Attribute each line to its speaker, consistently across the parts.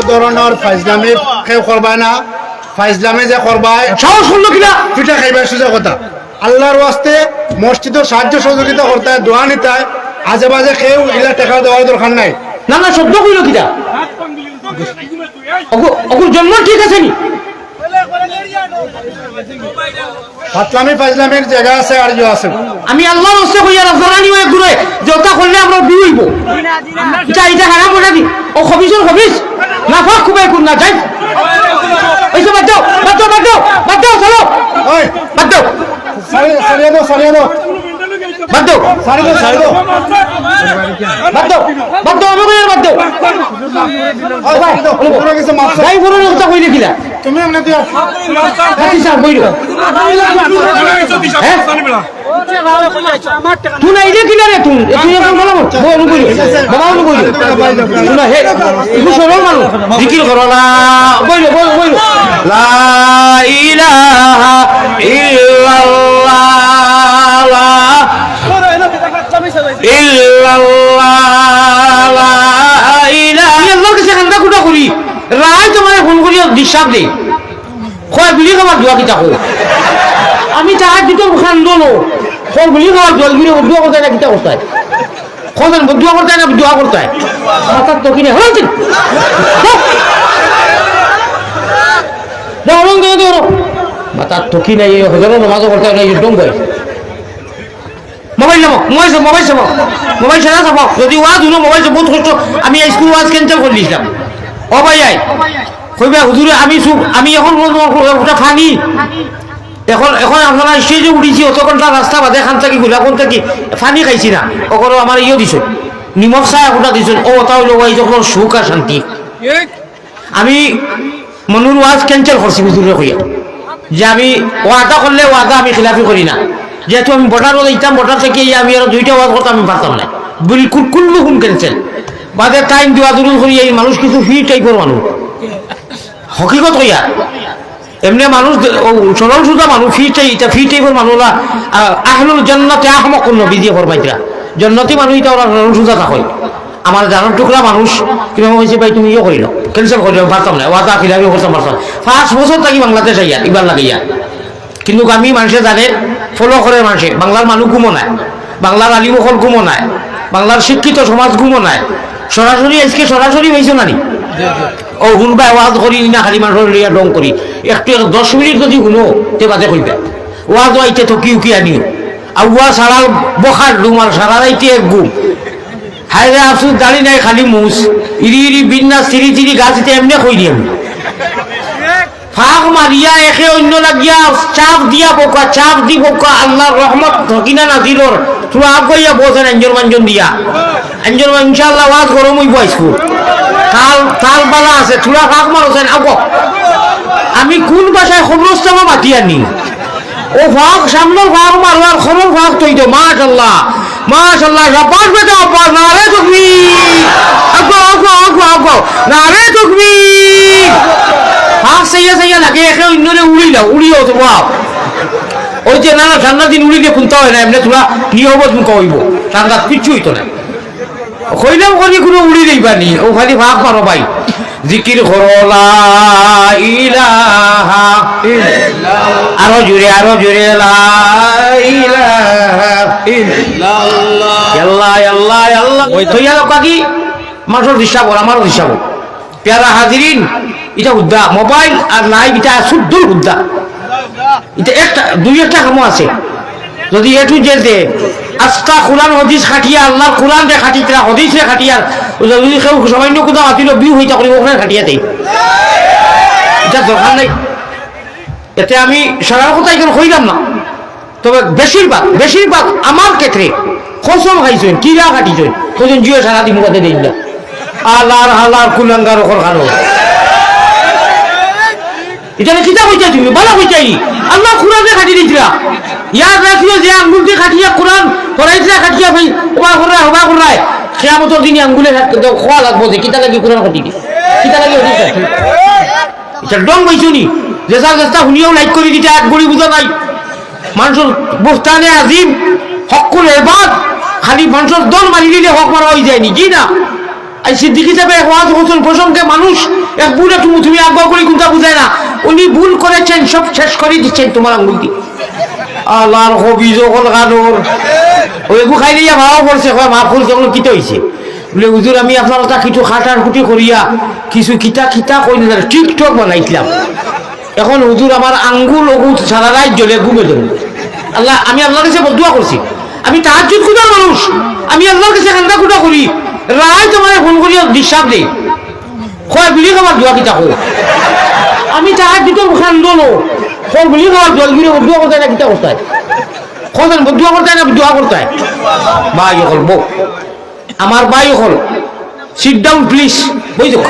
Speaker 1: ধরনের ফাইজলামি কেউ করবা না, ফাইজলামি যে করবাই সাহস করলো কিনা পিঠা খাইবার সুযোগ কথা। আল্লাহর ওয়াস্তে মসজিদের সাহায্য সহযোগিতা করতে হয়, দোয়া নিতে হয়, আজে বাজে কেউ এগুলা টাকা দেওয়ার দরকার নাই।
Speaker 2: না না শব্দ কইল কিনা অকুর জন্ম ঠিক আছে নি
Speaker 1: ফাতলামি ফাইজলামির জায়গা আছে আর ইয়ে আছে।
Speaker 2: আমি আল্লাহর ওয়াস্তে কইয়া রাজরানি হয়ে ঘুরে যতা করলে আমরা বিয়ে হইব এটা হারাম ওটা দি ও খবিসর খবিস না ফাক খুবই কোন না যাই এইসব বাদ দাও বাদ দাও বাদ দাও বাদ দাও চলো
Speaker 1: ওই
Speaker 2: বাদ দাও
Speaker 1: সারিয়ে দাও সারিয়ে দাও
Speaker 2: বাদ দাও
Speaker 1: সারিয়ে দাও সারিয়ে দাও
Speaker 2: বাদ দাও বাদ দাও আমাকে বাদ দাও
Speaker 1: ওই সারিয়ে দাও পুরো কিছু মাফ
Speaker 2: যাই বড় কথা কইলে কিলা
Speaker 1: তুমি এমনি দিয়া
Speaker 2: হাতি স্যার কইলো হ্যাঁ তুই না ইদে কিলা রে তুই তুই এখন বলো বল কইলো বাবা কইলো তুই না হে ইগু সরল মানুষ জিকির করো না কইলো বল কইলো লা ইলাহা ইল্লাল্লাহ লা ইল্লাল্লাহ লা ইলাহা ইল্লাল্লাহ কে সেখানটা কুটা করি রাই তোমার ফোন করি ডিস্টার্ব দেই কয় বিলি খাবার দোয়া কিতা কো আমি তাহার দিতে খান দোলো কোন বিলি খাবার দোয়া বিলি দোয়া করতে না কিতা করতে কোন দোয়া করতে না দোয়া করতে মাথা তো কিনে হইছে দাও রং দাও দাও মাথা তো কিনে এই হজর নামাজ করতে না ডং করে মোবাইল নাও মোবাইল ছাড়া যাবো যদি ওয়াজ হলো মোবাইল বহুত কষ্ট আমি স্কুল ওয়াজ ক্যান্সেল করে দিয়েছিলাম ও ভাই আই কইবা হুজুরে আমি এখন ওটা ফানি এখন আপনারা স্টেজে উঠিছি অত ঘন্টা রাস্তা বাদে খান থাকি ঘুরা কোন থাকি ফানি খাইছি না ওগুলো আমার ইয়ে দিছ নিমখ চাহ ওটা দিছ ও ওটা হইলো ওই যখন সুখ আর শান্তি আমি মনুর ওয়াজ ক্যান্সেল করছি হুজুরে কইয়া যে আমি ওয়াদা করলে ওয়াদা আমি খিলাফি করি না যেহেতু আমি বর্ডারও দিতাম বর্ডার থেকে আমি আরো দুইটা ওয়াজ করতে আমি পারতাম না বিলকুল কুল্লু হুম ক্যান্সেল বাদে টাইম দেওয়া দূর করি এই মানুষ কিছু ফ্রি টাইপের মানুষ হকিকত কইয়া এমনি মানুষ সরল সুদা মানুষ ফ্রি টাইপের মানুষরা আহলুল জান্নাতে আহমক নবী দিয়ে ফরমাইতরা জান্নাতি মানুষ এটা ওরা সরল সুদা থাকে আমার জানার টুকরা মানুষ কিভাবে হয়েছে ভাই তুমি ইয়ে করিল ক্যান্সেল করি পারতাম না ওয়াদা খিলাফি করতাম পারতাম 5 বছর থাকি বাংলাদেশ আইয়া এবার লাগাইয়া কিন্তু আমি মানুষে জানে ফলো করে মানুষে বাংলার মানুষ ঘুমো নাই বাংলার আলিমুখল ঘুমো নাই বাংলার শিক্ষিত সমাজ ঘুমো নাই সরাসরি আজকে সরাসরি হয়েছে না নি ও শুনবা ওয়াজ করি না খালি মানুষের লিয়া ডং করি একটু 10 মিনিট যদি শুনো তে বাদে কইবা ওয়াজ আইতে তো কি উকি আনিও আর ওয়া সারা বখার রুমাল সারা রাইতে এক ঘুম হায়রে আফসুস দাড়ি নাই খালি মুস ইরি বিন্যাস চিরি গাছিতে এমনি কই দিম ফাঁক মারিয়া একে অন্য লাগিয়া চাপ দিয়া বোকা চাপ দি বোকা আল্লাহর রহমত ধকিনা নাজিলর তুই আগ গইয়া বসেন আঞ্জর মাঞ্জন দিয়া আঞ্জর ইনশাআল্লাহ ওয়াজ গরম হইব আইসু তাল বালা আছে তুরা ফাঁক মারছেন আগো আমি কোন ভাষায় খবরস্থামা মাতি আনি ও ফাঁক সামনে ফাঁক মারবার খবর ফাঁক তৈতো মাশাআল্লাহ মাশাআল্লাহ রাব্বাস বেটা আব্বা নারে তাকবীর আগো নারে তাকবীর ফাঁক সাইয়া লাগে একে অন্যরে উড়িও তো বাপ ওই যে না ঠান্ডা দিন উড়িলে খুনতে হয় না এমনি তোরা নিয়মত মুখ হইব ঠান্ডা কিচ্ছু হইতো না কইলাম করি কোনো উড়ি দিবা নি ও খালি ভাগ মারো ভাই জিকির করো লা ইলাহা ইল্লাল্লাহ আরো জোরে লা ইলাহা ইল্লাল্লাহ আল্লাহ ওই তো ইয়া বাকি মাসর দিশা বল আমারও দিশা বল প্যারা হাজিরিন এটা উদ্দা মোবাইল আর লাইভ এটা শুদ্ধ উদ্দা এটা একটা দুই একটা কামও আছে যদি এটু যেতে আজকা কোরআন হদিস খাটিয়া আল্লাহর কোরআন রে খাটিতরা হদিস রে খাটিয়ার যদি কেউ সামান্য কোথাও আতিল বিউ হইতা করি ওখানে খাটিয়া দেই এটা দরকার নাই এতে আমি সারা কথা এখন কইলাম না তবে বেশিরভাগ আমার ক্ষেত্রে কসম খাইছেন কিরা খাটিছেন কজন জিও সারা দিন মুখে দেই না আলার হালার কুলাঙ্গার ওখর খানো এটা কিতাব হইতা তুমি বলা হইতাই আল্লাহ কোরআন রে খাটি দিতরা ইয়াদ রাখিও যে আঙ্গুল দিয়ে খাটিয়া কোরআন পড়াইছে খাটিয়া ভাই ওবা করায় কিয়ামতের দিনে আঙ্গুলে খোয়া লাগবো যে কিতা লাগি কোরআন খাটি দি কিতা লাগি হইছে এটা ডং বইছুনি যেসা যেসা শুনিও লাইক করে দিতে এক গড়ি বুঝা নাই মানুষের বস্তানে আজিম হকুল এবাদ খালি মানুষের দল মারি দিলে হক মারা হয়ে যায়নি কি না এই সিদ্দিক হিসাবে ওয়াজ হোসেন প্রসঙ্গে মানুষ এক বুড়ে তুমি আগ্রহ করে কোনটা বুঝায় না উনি ভুল করেছেন সব শেষ করে দিচ্ছেন তোমার আঙ্গুল দিয়ে আল্লাহর হবি যখন গানোর ওইগু খাই দিয়া ভাও করছে মাফ করছে কিতে হয়েছে বলে হুজুর আমি আপনার কথা কিছু খাটার খুঁটি করিয়া কিছু খিতা কই না টিকটক বানাইছিলাম এখন হুজুর আমার আঙ্গুল ওগুল সারা রাত জ্বলে ঘুমে দেবো আল্লাহ আমি আল্লাহর কাছে বদুয়া করছি আমি তাহাজ্জুদ খুদার মানুষ আমি আল্লাহর কাছে কান্দা খুঁটা করি রায় তোমার ফোন করিয়া ডিস্টার্ব দেই কয় বিলি খাবার দোয়া কিতা কো আমি তাহাজ্জুদের খান্দলো কয় বিলি খাবার দোয়া বিলি বদুয়া করতে না কিতা করতে কজন বদুয়া করতে না দোয়া করতে ভাই হল বউ আমার ভাই হল সিট ডাউন প্লিজ বই দেখো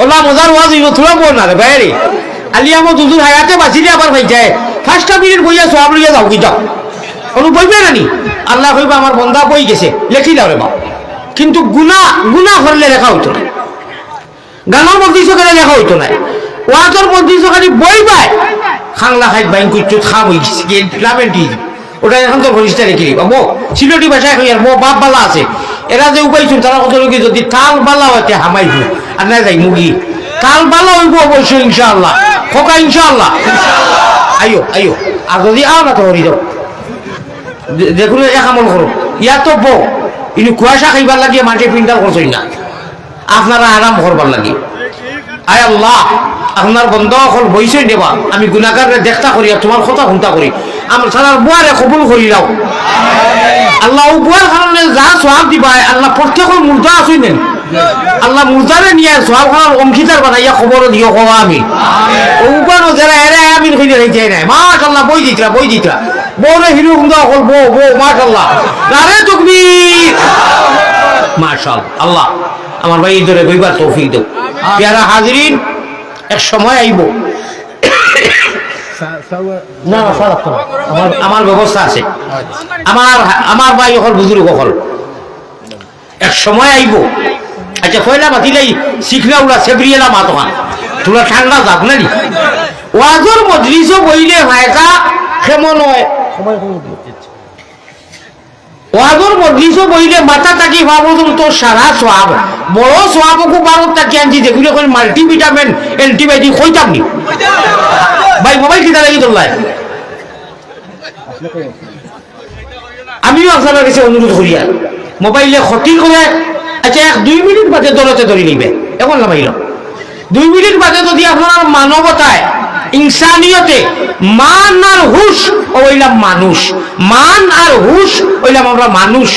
Speaker 2: ওলা মজার ওয়াজ হইব তোরা বল না রে বাইরে আলি আমার দুজুর হায়াতে বাঁচিলে আবার ভাই যায় 5টা মিনিট বইয়া সব লইয়া যাও কি যাও কোনো বইবে না নি আল্লাহ কইবা আমার বন্ধা বই গেছে লেখি দাও রে বাপ কিন্তু গুনাহ করলে লেখা হইতো না গানার মধ্যে সকালে লেখা হইতো না ওয়াজের মধ্যে সকালে বই পায় খাংলা খাই বাইন কুচুত খাম হই গেছে লামেন্টি ওটা এখন তো ভরিষ্ঠা রেখে দিবা মো সিলেটি ভাষায় কই আর মো বাপ বালা আছে এরা যে উপাইছুন তারা কত লোকে যদি তাল বালা হইতে হামাইবো আর না যাই মুগি তাল বালা হইব অবশ্যই ইনশাআল্লাহ খোকা ইনশাআল্লাহ আইও আর যদি আও না তো হরি যাও দেখুন এক আমল করো ইয়া তো বউ ইনি কুয়াশা খাইবার লাগিয়ে মাঠে পিন্ডাল করছই না আপনারা আরাম করবার লাগে আয় আল্লাহ আপনার বন্ধ হল বইসই দেবা আমি গুনাহগারে দেখতা করি আর তোমার কথা শুনতা করি আমার সারার বুয়ারে কবুল করি দাও আল্লাহ ও বুয়ার কারণে যা সওয়াব দিবা আল্লাহ প্রত্যেকের মুর্দা আসুই নেন আল্লাহ মুর্দারে নিয়ে সওয়াব খানার অংশীদার বানাইয়া খবর দিও কওয়া আমি ও উপানো যারা এরা আমিন কইলে হইতে নাই মাশাআল্লাহ বই দিতরা বউরে হিরো হুন্দা হল বউ মাশাআল্লাহ নারে তাকবীর মাশাআল্লাহ আল্লাহ আমার ভাই ধরে কইবার তৌফিক দাও প্যারা হাজিরিন এক সময় আইব না আমার ব্যবস্থা আছে আমার ভাই হল বুজুর্গ হল এক সময় আইব আচ্ছা কয়লা মাতিলাই শিখনা উড়া সেবরিয়েলা মা তোমার তোরা ঠান্ডা যাক না নি ওয়াজর মজলিসও বইলে ভাইকা কেমন হয় ওয়াজর মজলিসও বইলে মাথা তাকি ভাবো তো সারা সোয়াব বড় সোয়াবকু বারো তাকি আনছি যেগুলো এখন মাল্টিভিটামিন অ্যান্টিবায়োটিক হইতাম নি ভাই মোবাইল কিনা লাগি তোলাই আমিও আপনার কাছে অনুরোধ করি আর মোবাইলে ক্ষতি করে আচ্ছা 1-2 মিনিট বাদে দলতে ধরে নিবে এখন নামাইল 2 মিনিট বাদে যদি আপনার মানবতায় ইনসানিয়তে মান আর হুশ ওইলাম মানুষ মান আর হুশ ওইলাম আমরা মানুষ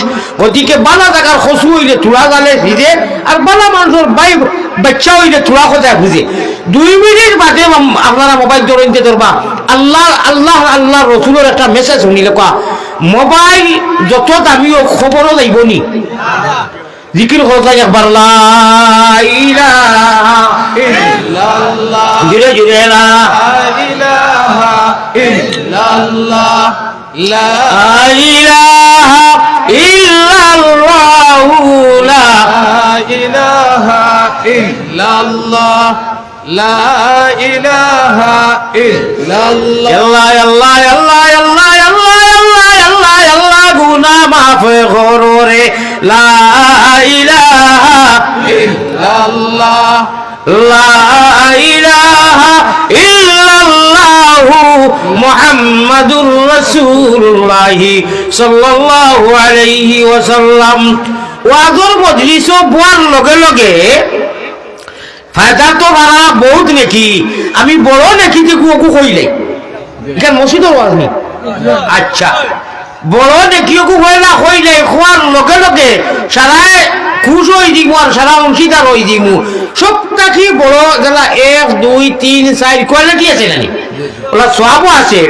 Speaker 2: গতিকে বালা জায়গার খসু হইলে তুলা জালে ভিজে আর বালা মানুষের বাচ্চা হইলে তুলা কোথায় বুঝে 2 মিনিট বাদে আপনারা মোবাইল ধরতে ধরবা আল্লাহ রসুলের একটা মেসেজ শুনিলে কোয়া মোবাইল যত দামিও খবরও যাইব নি জিকির করতে একবার লা ইলাহা ইল্লাল্লাহ জুড়ে জুড়ে লা ইলাহা ইল্লাল্লাহ লা ইলাহা ইল্লাল্লাহ লা ইলাহা ইল্লাল্লাহ লা ইলাহা ইল্লাল্লাহ আল্লাহ আল্লাহ আল্লাহ আল্লাহ আল্লাহ আল্লাহ আল্লাহ গুনাহ মাফ করো রে লা ইলাহা ইল্লাল্লাহ লা ইলাহা ইল্লাল্লাহ মুহাম্মাদুর রাসূলুল্লাহ সাল্লাল্লাহু আলাইহি ওয়াসাল্লাম ওয়াজর মজলিস বুয়ার লগে লগে ফায়দা তো ভাড়া বহুত নাকি আমি বড় নাকি যে কুকু কইলে এখানে মসজিদের ওয়াজ নেই আচ্ছা বড় নাকি কুকু কইলা কইলে খোয়ার লগে লগে সারা খুশ হয়ে দিব আর সারা অংশীদার হয়ে দিব সবটা কি বড় যারা 1 2 3 4 কোয়ালিটি আছে নানি ওলা সওয়াবও আছে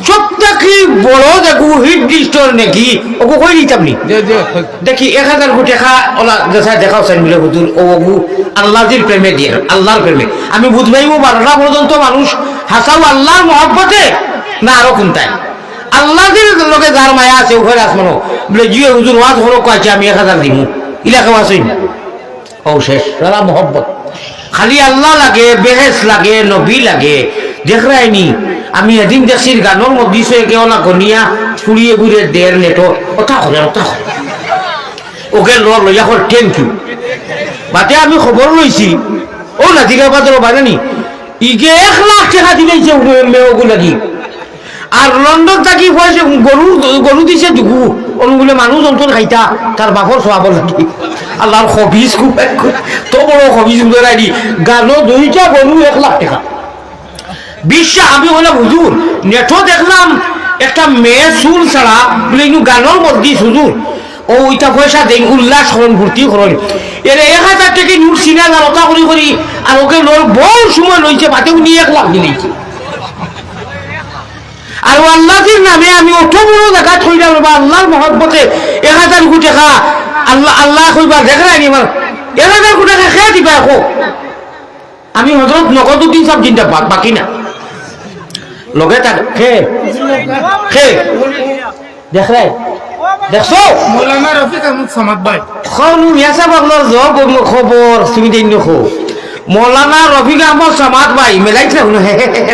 Speaker 2: সবটা কি বড় দেখো হিট ডিস্টর নাকি ওকো কই দিতাম নি দেখি 1000 কোটি টাকা ওলা দেখাও চাই মিলে হুজুর ওগু আল্লাহর প্রেমে দিয়ে আল্লাহর প্রেমে আমি বুঝবাইবো 12টা পর্যন্ত মানুষ হাসাও আল্লাহর মহব্বতে না আরো কোনটায় আল্লাহর লগে যার মায়া আছে ওখানে আসমানো বলে জিও হুজুর ওয়াজ হলো কয়েছে আমি 1000 দিব ইলাকা আছে ও শেষ সারা মোহব্বত খালি আল্লাহ লাগে বেহেস লাগে নবী লাগে দেখ রাইনি আমি এদিন দেখছির গানোর মধ্যে সে কেউ না গনিয়া ছুড়িয়ে ঘুরে দেড় নেটো ওটা করে ওকে লইয়া কর থ্যাংক ইউ বাতে আমি খবর লইছি ও নাজিকা বাজার বানানি ইগে 1 লাখ টাকা দিলেছে মেয়েগুলো লাগি আর লন্ডন থাকি পয়সা গরু দিছে দুগু অনুগুলো মানুষ অন্তর খাইতা তার বাপর সবাব লাগি আল্লাহর হবিজ খুব তো বড় হবিজ উদারাই গানো 2টা গরু 1 লাখ টাকা বিশ্বাস আমি বললাম হুজুর নেটও দেখলাম একটা মেয়ে চুল ছাড়া বলে ইনু গানোর মধ্যে হুজুর ও ওইটা পয়সা দেন উল্লাস করুন ভর্তি করুন এর 1000 টাকা নুর সিনা লতা করি করি আর ওকে লোর বহু সময় লইছে বাতে উনি 1 লাখ দিলেছে আর আল্লাহর নামে আমি অত বড় জায়গা থইলাম বা আল্লাহর মহব্বতে 1000 কোটি টাকা আল্লাহ কইবা দেখলাই নি আমার 1000 কোটি টাকা খেয়ে দিবা এখন আমি হযরত নগদ দিন সব চিন্তা বাকি না লগে থাক খে দেখলাই দেখছো
Speaker 1: মৌলানা রফিক আহমদ সামাদ ভাই
Speaker 2: খানু মিয়াসা বাংলার জব খবর তুমি দেন দেখো মৌলানা রফিক আহমদ সামাদ ভাই মেলাইছে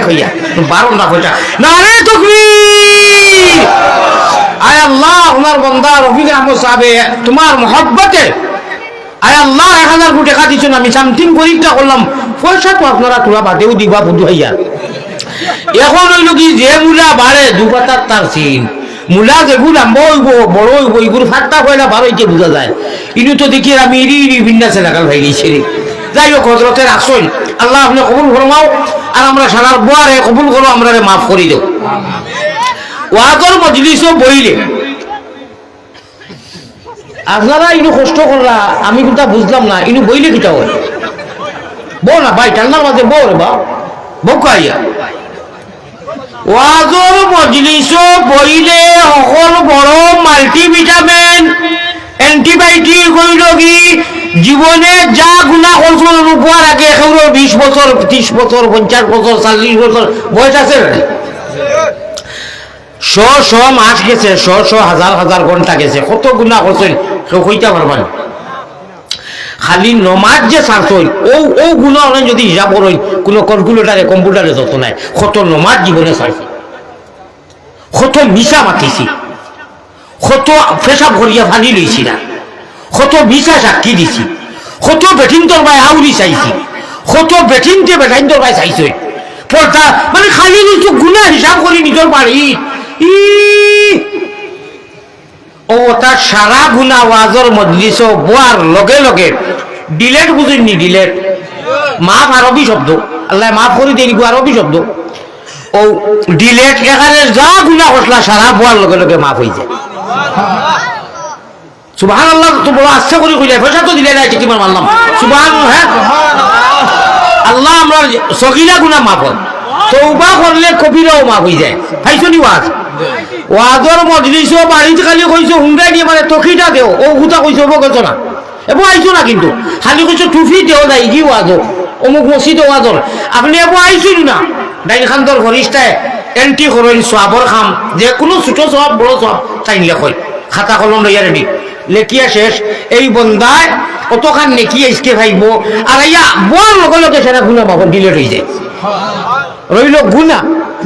Speaker 2: হইয়া 12 না কইটা নারে তাকবীর আয় আল্লাহ ওনার বান্দা রফিক আহমদ সাহেব তোমার মহব্বতে আয় আল্লাহ 1000 কোটি টাকা দিছেন আমি সামথিং পরীক্ষা করলাম পয়সা তো আপনারা তোলা বাদেও দিবা বন্ধু হইয়া এখন হইল কি যে মুলা বাড়ে দুপাতার তার সিন মুলা যেগুলো আম্ব হইব বড় হইব এগুলো ফাটটা পয়লা বারো হইতে বোঝা যায় ইনু তো দেখি আমি ইরি বিন্যাসে লাগাল ভাই গেছি যাই হোক হজরতের আসল আল্লাহ আপনি কবুল ফরমাও আর আমরা সারার বোয়ারে কবুল করো আমরা মাফ করে দেও ওয়াজর মজলিসও বইলে আপনারা ইনু কষ্ট করলা আমি কোনটা বুঝলাম না ইনু বইলে কিটা হয় বউ না ভাই টান্নার মাঝে বউ রে বা বউ কাইয়া ওয়াজর মজলিসও বইলে সকল বড় মাল্টিভিটামিন অ্যান্টিবায়োটিক হইল কি জীবনে যা গুণা করছেন উপহার আগে এখন 20 বছর 30 বছর 50 বছর 40 বছর বয়স আছে শ মাস গেছে শ হাজার ঘন্টা গেছে কত গুণা করছেন কেউ কইতে পারবেন খালি নমাজ যে ছাড়ছই ও গুণা অনেক যদি হিসাব করেন কোনো কম্পিউটারে যত নাই কত নমাজ জীবনে ছাড়ছে কত মিশা মাতিছি কত পেশাব করিয়া ফানি লইছি না কত মিশা সাক্ষী দিছি কত বেঠিন তোর ভাই আউরি চাইছি কত বেঠিনতে বেঠাইন তোর ভাই চাইছে পর্দা মানে খালি কিছু গুণা হিসাব করি নিজের বাড়ি ও তার সারা গুণা ওয়াজর মজলিস বোয়ার লগে লগে ডিলেট বুঝেননি ডিলেট মাফ আরবি শব্দ আল্লাহ মাফ করে দিয়ে আরবি শব্দ ও ডিলেট এখানে যা গুণা করলা সারা বোয়ার লগে লগে মাফ হয়ে যায় সুবহানাল্লাহ তো বড় আচ্ছা করে কইলে পয়সা তো দিলে না কি মানলাম সুবহানাল্লাহ হ্যাঁ আল্লাহ আমরা সগীরা গুনাহ মাফ করে তওবা করলে কবিরাও মাফ হয়ে যায় পাইছনি ওয়াজ ওয়াজর মজলিসও বাড়িতে খালি কইছো হুন্ডাই দিয়ে মানে তখিটা দেও ও হুতা কইছো বকছ না এবং আইছো না কিন্তু খালি কইছো টুফি দেও নাই কি ওয়াজর অমুক মসজিদে ওয়াজর আপনি এবো আইছিল না ডাইন খানদর ফরিস্তায় এন্টি করেন সওয়াবর খাম যে কোনো ছোট সওয়াব বড় সওয়াব চাইলে কই খাতা কলম লইয়া রেডি লেখিয়া শেষ এই বন্দায় কতখান নেকিয়া ইসকে ভাইব আর ইয়া বড় লগে লগে সেটা গুনাহ মাফ ডিলেট হয়ে যায় রইল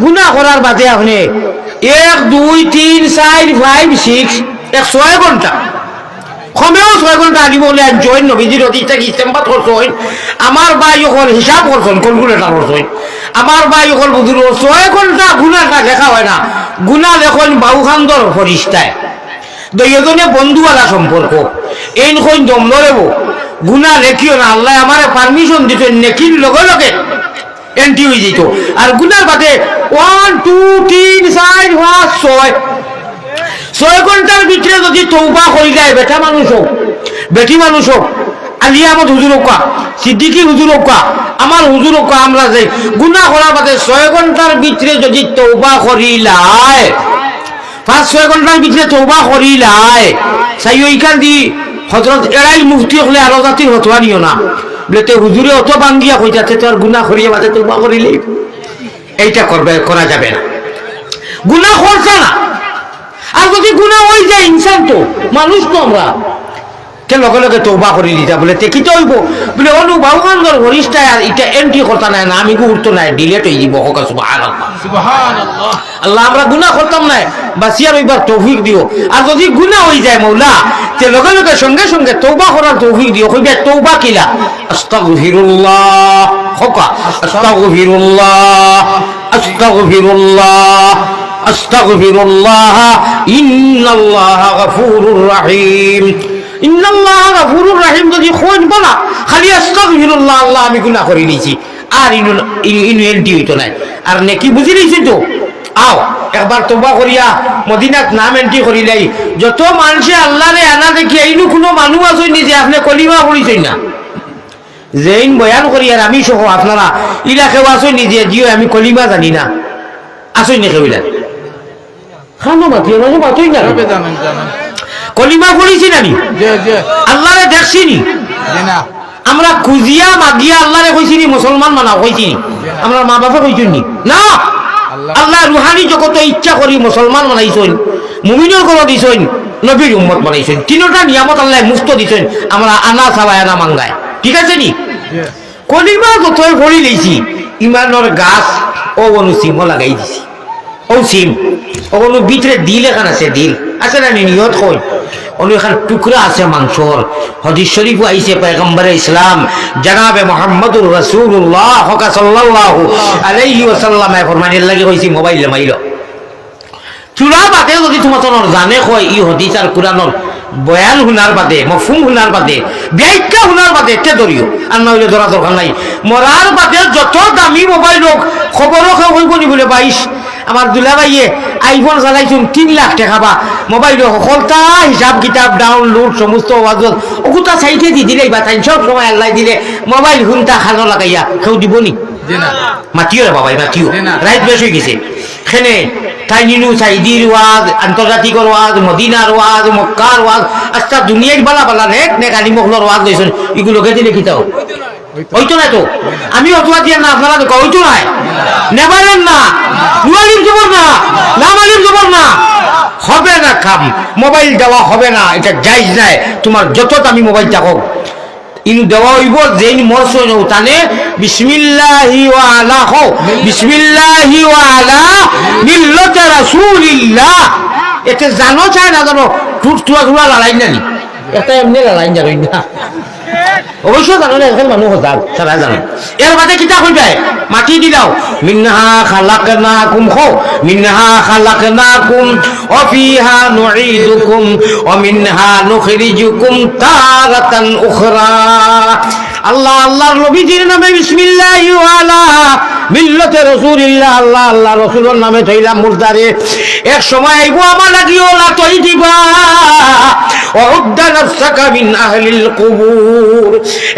Speaker 2: গুনাহ করার বাদে আপনি 1 2 3 4 5 6 6 ঘন্টা কমেও 6 ঘন্টা আনি বলে জয়েন নবীজির অতীতে ইস্তেমবাদ করছেন আমার ভাই যখন হিসাব করছেন ক্যালকুলেটর করছেন আমার ভাই যখন বুঝল 6 ঘন্টা গুনাহটা লেখা হয় না গুনাহ লেখন বাউখান্দর ফরিস্তায় দুইজনে বন্ধুওয়ালা সম্পর্ক এই কই দম লড়ব গুনাহ লেখিও না আল্লাহ আমারে পারমিশন দিতেন নেকির লগে লগে এন্টি হয়ে যেত আর গুনার বাদে 1 2 3 4 5 6 ঘন্টার ভিতরে যদি তওবা করি যায় বেটা মানুষ হোক বেটি মানুষ হোক আলিয়া আহমদ হুজুর হোক সিদ্দিকী হুজুর হোক আমার হুজুর হোক আমরা যাই গুনাহ করার বাদে 6 ঘন্টার ভিতরে যদি তওবা করি লাই 5-6 ঘন্টার ভিতরে তওবা করি লাই সাই ওইখান দি হযরত এরাই মুফতি হলে আরো জাতির হতোয়া নিও না বলে হুজুরে অত বাঙ্গিয়া কইতাছে তোর গুনাহ করিয়া বাদে তওবা করিলে এইটা করা যাবে না গুনাহ করছে না। আর যদি গুনাহ হয়ে যায়, ইনসান তো মানুষ তো আমরা, কে লগে লগে তওবা করে দিতা বলে তে কি তো হইব বলে অনুভবগর হরিষ্টা এটা এন্ট্রি করতে নাই না, আমি গুরুত্ব নাই, ডিলেট হয়ে যাব। হোক সুবহানাল্লাহ সুবহানাল্লাহ। আল্লাহ আমরা গুনাহ করতাম না, বাসিয়ার হইবার তৌফিক দিও। আর যদি গুনাহ হয়ে যায় মওলা, তে লগে লগে সঙ্গে সঙ্গে তওবা করার তৌফিক দিও। কইবে তওবা কিলা, আস্তাগফিরুল্লাহ, হোক আস্তাগফিরুল্লাহ আস্তাগফিরুল্লাহ আস্তাগফিরুল্লাহ ইন্নাল্লাহা গফুরুর রহিম। ইন্নাল্লাহ গফুরুর রহিম যদি খোঁজ বলা খালি আস্তাগফিরুল্লাহ, আল্লাহ আমি গুনাহ করে নিয়েছি, আর ইনু এন্টি হইতো নাই। আর নেকি বুঝি নিয়েছি তো, আও একবার তওবা করিয়া মদিনাত নাম এন্ট্রি করিলাই। যত মানুষে আল্লাহরে আনা দেখি এইনু কোনো মানুষ আছে নি যে আপনি কলিমা পড়িছেন না, যেইন বয়ান করি আর আমি সহ আপনারা ইলা কেউ আসো নি যে জিও আমি কলিমা জানি না, আসই নি কেউ ইলা খানো মাতি মাতই না কলিমা পড়িছি নানি, আল্লাহরে দেখছি নি, আমরা খুঁজিয়া মাগিয়া আল্লাহরে কইছি নি মুসলমান মানা কইছি নি, আমরা মা বাপে কইছি নি না। আল্লাহ রুহানি জগতে ইচ্ছা করি মুসলমান বানাইছেন, মুমিনের ঘর দিছেন, নবীর উম্মত বানাইছেন, তিনটা নিয়ামত আল্লাহ মুফত দিছেন, আমরা আনা চাবায় আনা মাঙ্গায়, ঠিক আছে নি। কলিমা যতই ভরি লইছি, ইমানের গাছ ও অনু সিমও লাগাই দিছি, ও সিম ওগুলো ভিতরে দিল এখান আছে, দিল আছে না নিয়ত কই অনু এখান টুকরা আছে মাংসর। হাদিস শরীফ আইছে পয়গম্বরে ইসলাম জনাবে মুহাম্মদুর রাসূলুল্লাহ সাল্লাল্লাহু আলাইহি ওয়াসাল্লাম ফরমানের লাগি কইছি মোবাইল মাইলো চুরা বাদে যদি তোমার জানে কয় ই হাদিস আর কুরআনের বয়ান শুনার বাদে, মফহুম শুনার বাদে, ব্যাখ্যা শুনার বাদে তে ধরিও, আর না হইলে ধরা দরকার নাই। মরার বাদে যত দামি মোবাইল হোক খবরও কেউ হইব নি বলে 22 আমার দুলাভাইয়ে আইফোন চালাইছুন 3 লাখ টাকা বা মোবাইল সকলটা হিসাব কিতাব ডাউনলোড সমস্ত ওয়াজত ওগুতা চাইতে দি দিলে বা তাই সব সময় আল্লাহ দিলে মোবাইল হুনটা খানো লাগাইয়া কেউ দিব নি মাতিও রে বাবাই মাতিও, রাইত বেশ হয়ে গেছে খেনে তাই নিনু সাইদির ওয়াজ, আন্তর্জাতিক ওয়াজ, মদিনার ওয়াজ, মক্কার ওয়াজ, আচ্ছা দুনিয়ার বালা বালা নেক আলী মখলর ওয়াজ লইছেন, এগুলোকে দিলে খিতাও হইতো না তো। আমি অথবা দিয়ে না আপনারা দেখো হইতো নাই, নেবারেন না, নুয়ালিম জবর না, নামালিম জবর না, হবে না কাম, মোবাইল দেওয়া হবে না, এটা জায়েজ নাই। তোমার যত দামি মোবাইল থাকুক ইন দেওয়া হইব যেইন মরছ তানে বিসমিল্লাহি ওয়া আলা হো বিসমিল্লাহি ওয়া আলা মিল্লাতি রাসূলিল্লাহ। এতে জানো চায় না জানো টুটুয়া টুয়া লড়াই নানি, এটা এমনি লড়াই যাবেন না, অবশ্য জানো না এখন মানুষ জান সারা জানো। এর বাদে কিতা কইবে মাটি দিলাও মিনহা খালাকনাকুম খো মিনহা খালাকনাকুম ওয়া ফিহা নুঈদুকুম ওয়া মিনহা নুখরিজুকুম তারাতান উখরা। আল্লাহ আল্লাহর নবীজির নামে বিসমিল্লাহি ওয়া আলা মিল্লাতে রাসূলিল্লাহ, আল্লাহ আল্লাহ রাসূলের নামে থইলাম মুরদারে। এক সময় আইবো আমার লাগিও লা তৈ দিবা ওউদ্দা নাফসাকা মিন আহলিল কুবুর।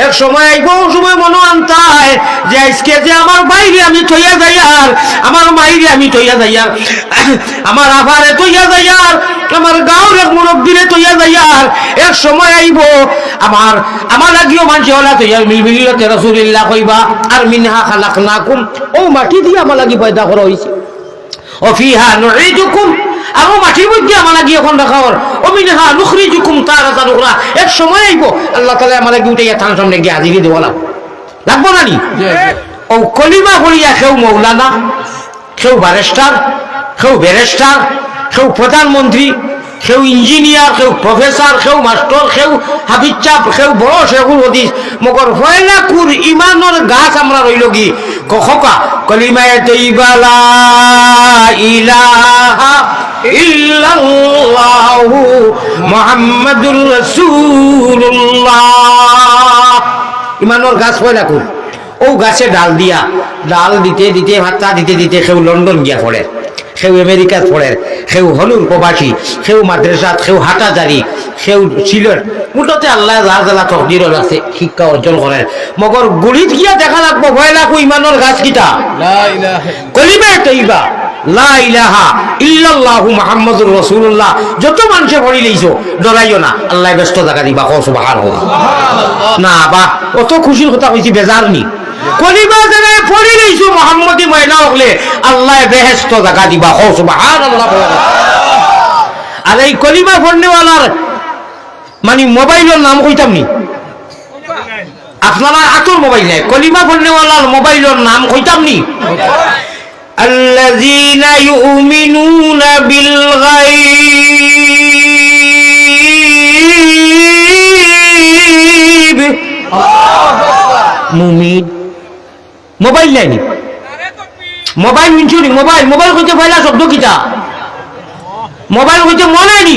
Speaker 2: এক সময় আইবো সময় মনো আনতায় যে আজকে যে আমার বাইরে আমি থইয়া যাই, আর আমার মাইরে আমি থইয়া যাই, আর আমার আবারে থইয়া যাই, আর আমার গাঁওর এক মুরব্বিরে থইয়া যাই, আর এক সময় আইবো আমার লাগিও মানুষ হলা থইয়া মিল্লাতে রাসূলিল্লাহ কইবা, আর মিনহা খালাকনাকুম ও মাটি দিয়ে আমার লাগি পয়দা করা হইছে, ও ফিহা নুঈদুকুম আর মাটির মধ্যে আমার লাগি এখন রাখা হর, ও মিনহা নুখরিজুকুম তারাতান উখরা। এক সময় আইবো আল্লাহ তাআলা আমার লাগি উঠাইয়া থান সামনে গিয়ে হাজিরি দেব লাগবো না নি। ও কলিমা পড়িয়া কেউ মৌলানা, কেউ ব্যারিস্টার, কেউ ব্যারিস্টার, কেউ প্রধানমন্ত্রী, কেউ ইঞ্জিনিয়ার, কেউ প্রফেসর, কেউ মাস্টার, কেউ হাফিজ চাপ, কেউ বড় শেখুল হদিস, মগর ফয়লা কুর ইমানের গাছ আমরা রইল কি কখকা কলিমায়ে তৈবা লা ইলাহা ইল্লাল্লাহু মুহাম্মাদুর রাসূলুল্লাহ। ইমানের গাছ ফয়লা কুর, ও গাছে ডাল দিয়া ডাল দিতে দিতে ভাতা দিতে দিতে কেউ লন্ডন গিয়া পড়ে, কেউ আমেরিকাত পড়ে, কেউ হলুর প্রবাসী, কেউ মাদ্রাসাত, কেউ হাটাজারি, কেউ সিলেট, মুঠতে আল্লাহ যার জ্বালা তকদির আছে শিক্ষা অর্জন করে। মগর গুড়িত গিয়া দেখা লাগবো ভয় লাগবো ইমানের গাছ কিটা কলিমা তৈবা লা ইলাহা ইল্লাল্লাহু মুহাম্মাদুর রাসূলুল্লাহ যত মানুষে পড়ি লইছো ডরাইও না আল্লাহ ব্যস্ত জায়গা দিবা কও সুবহানাল্লাহ না বা অত খুশির কথা কইছি বেজার নি কলিমা জায়গায় পড়ি লইছো মুহাম্মদি মহিলা হলে আল্লাহ বেহেশত জায়গা দিবা কও সুবহানাল্লাহ আর এই কলিমা পড়নেওয়ালার মানে মোবাইলের নাম কইতাম নি আপনারা আতর মোবাইল নাই কলিমা পড়নেওয়ালার মোবাইলের নাম কইতাম নি আল্লাযীনা ইউমিনুনা বিল গায়ব মুমিন মোবাইল নাই নি মোবাইল মিনছুনি মোবাইল কইতে পয়লা শব্দ কিটা মোবাইল কইতে মনে নি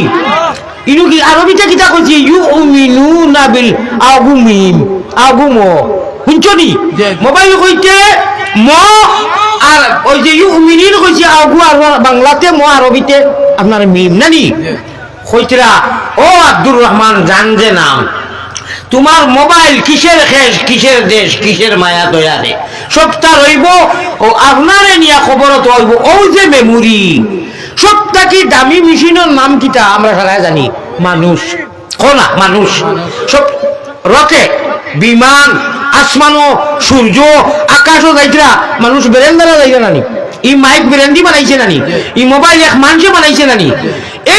Speaker 2: ইনু কি আরবিতে কিটা কইছি ইউমিনুনা বিল আগুমিম আগুমো শুনছনি মোবাইল কইতে ম আর ওই যে ইউমিনিন কইছি আগু আর বাংলাতে ম আরবিতে আপনার মিম নানি কইতরা ও আব্দুর রহমান জান যে নাম তোমার মোবাইল কিসের শেষ কিসের দেশ কিসের মায়া দয়ারে সবটা রইব ও আপনারে নিয়া খবর তো হইব ও যে মেমোরি সবটা কি দামি মেশিনের নাম কিটা আমরা সবাই জানি মানুষ কোনা মানুষ সব রকেট বিমান আসমানো সূর্য আকাশও যাইতরা মানুষ বেরেন্দারা যাইরা নানি ই মাইক ব্রেন্ডি বানাইছে নানি ই মোবাইল এক মানুষে বানাইছে নানি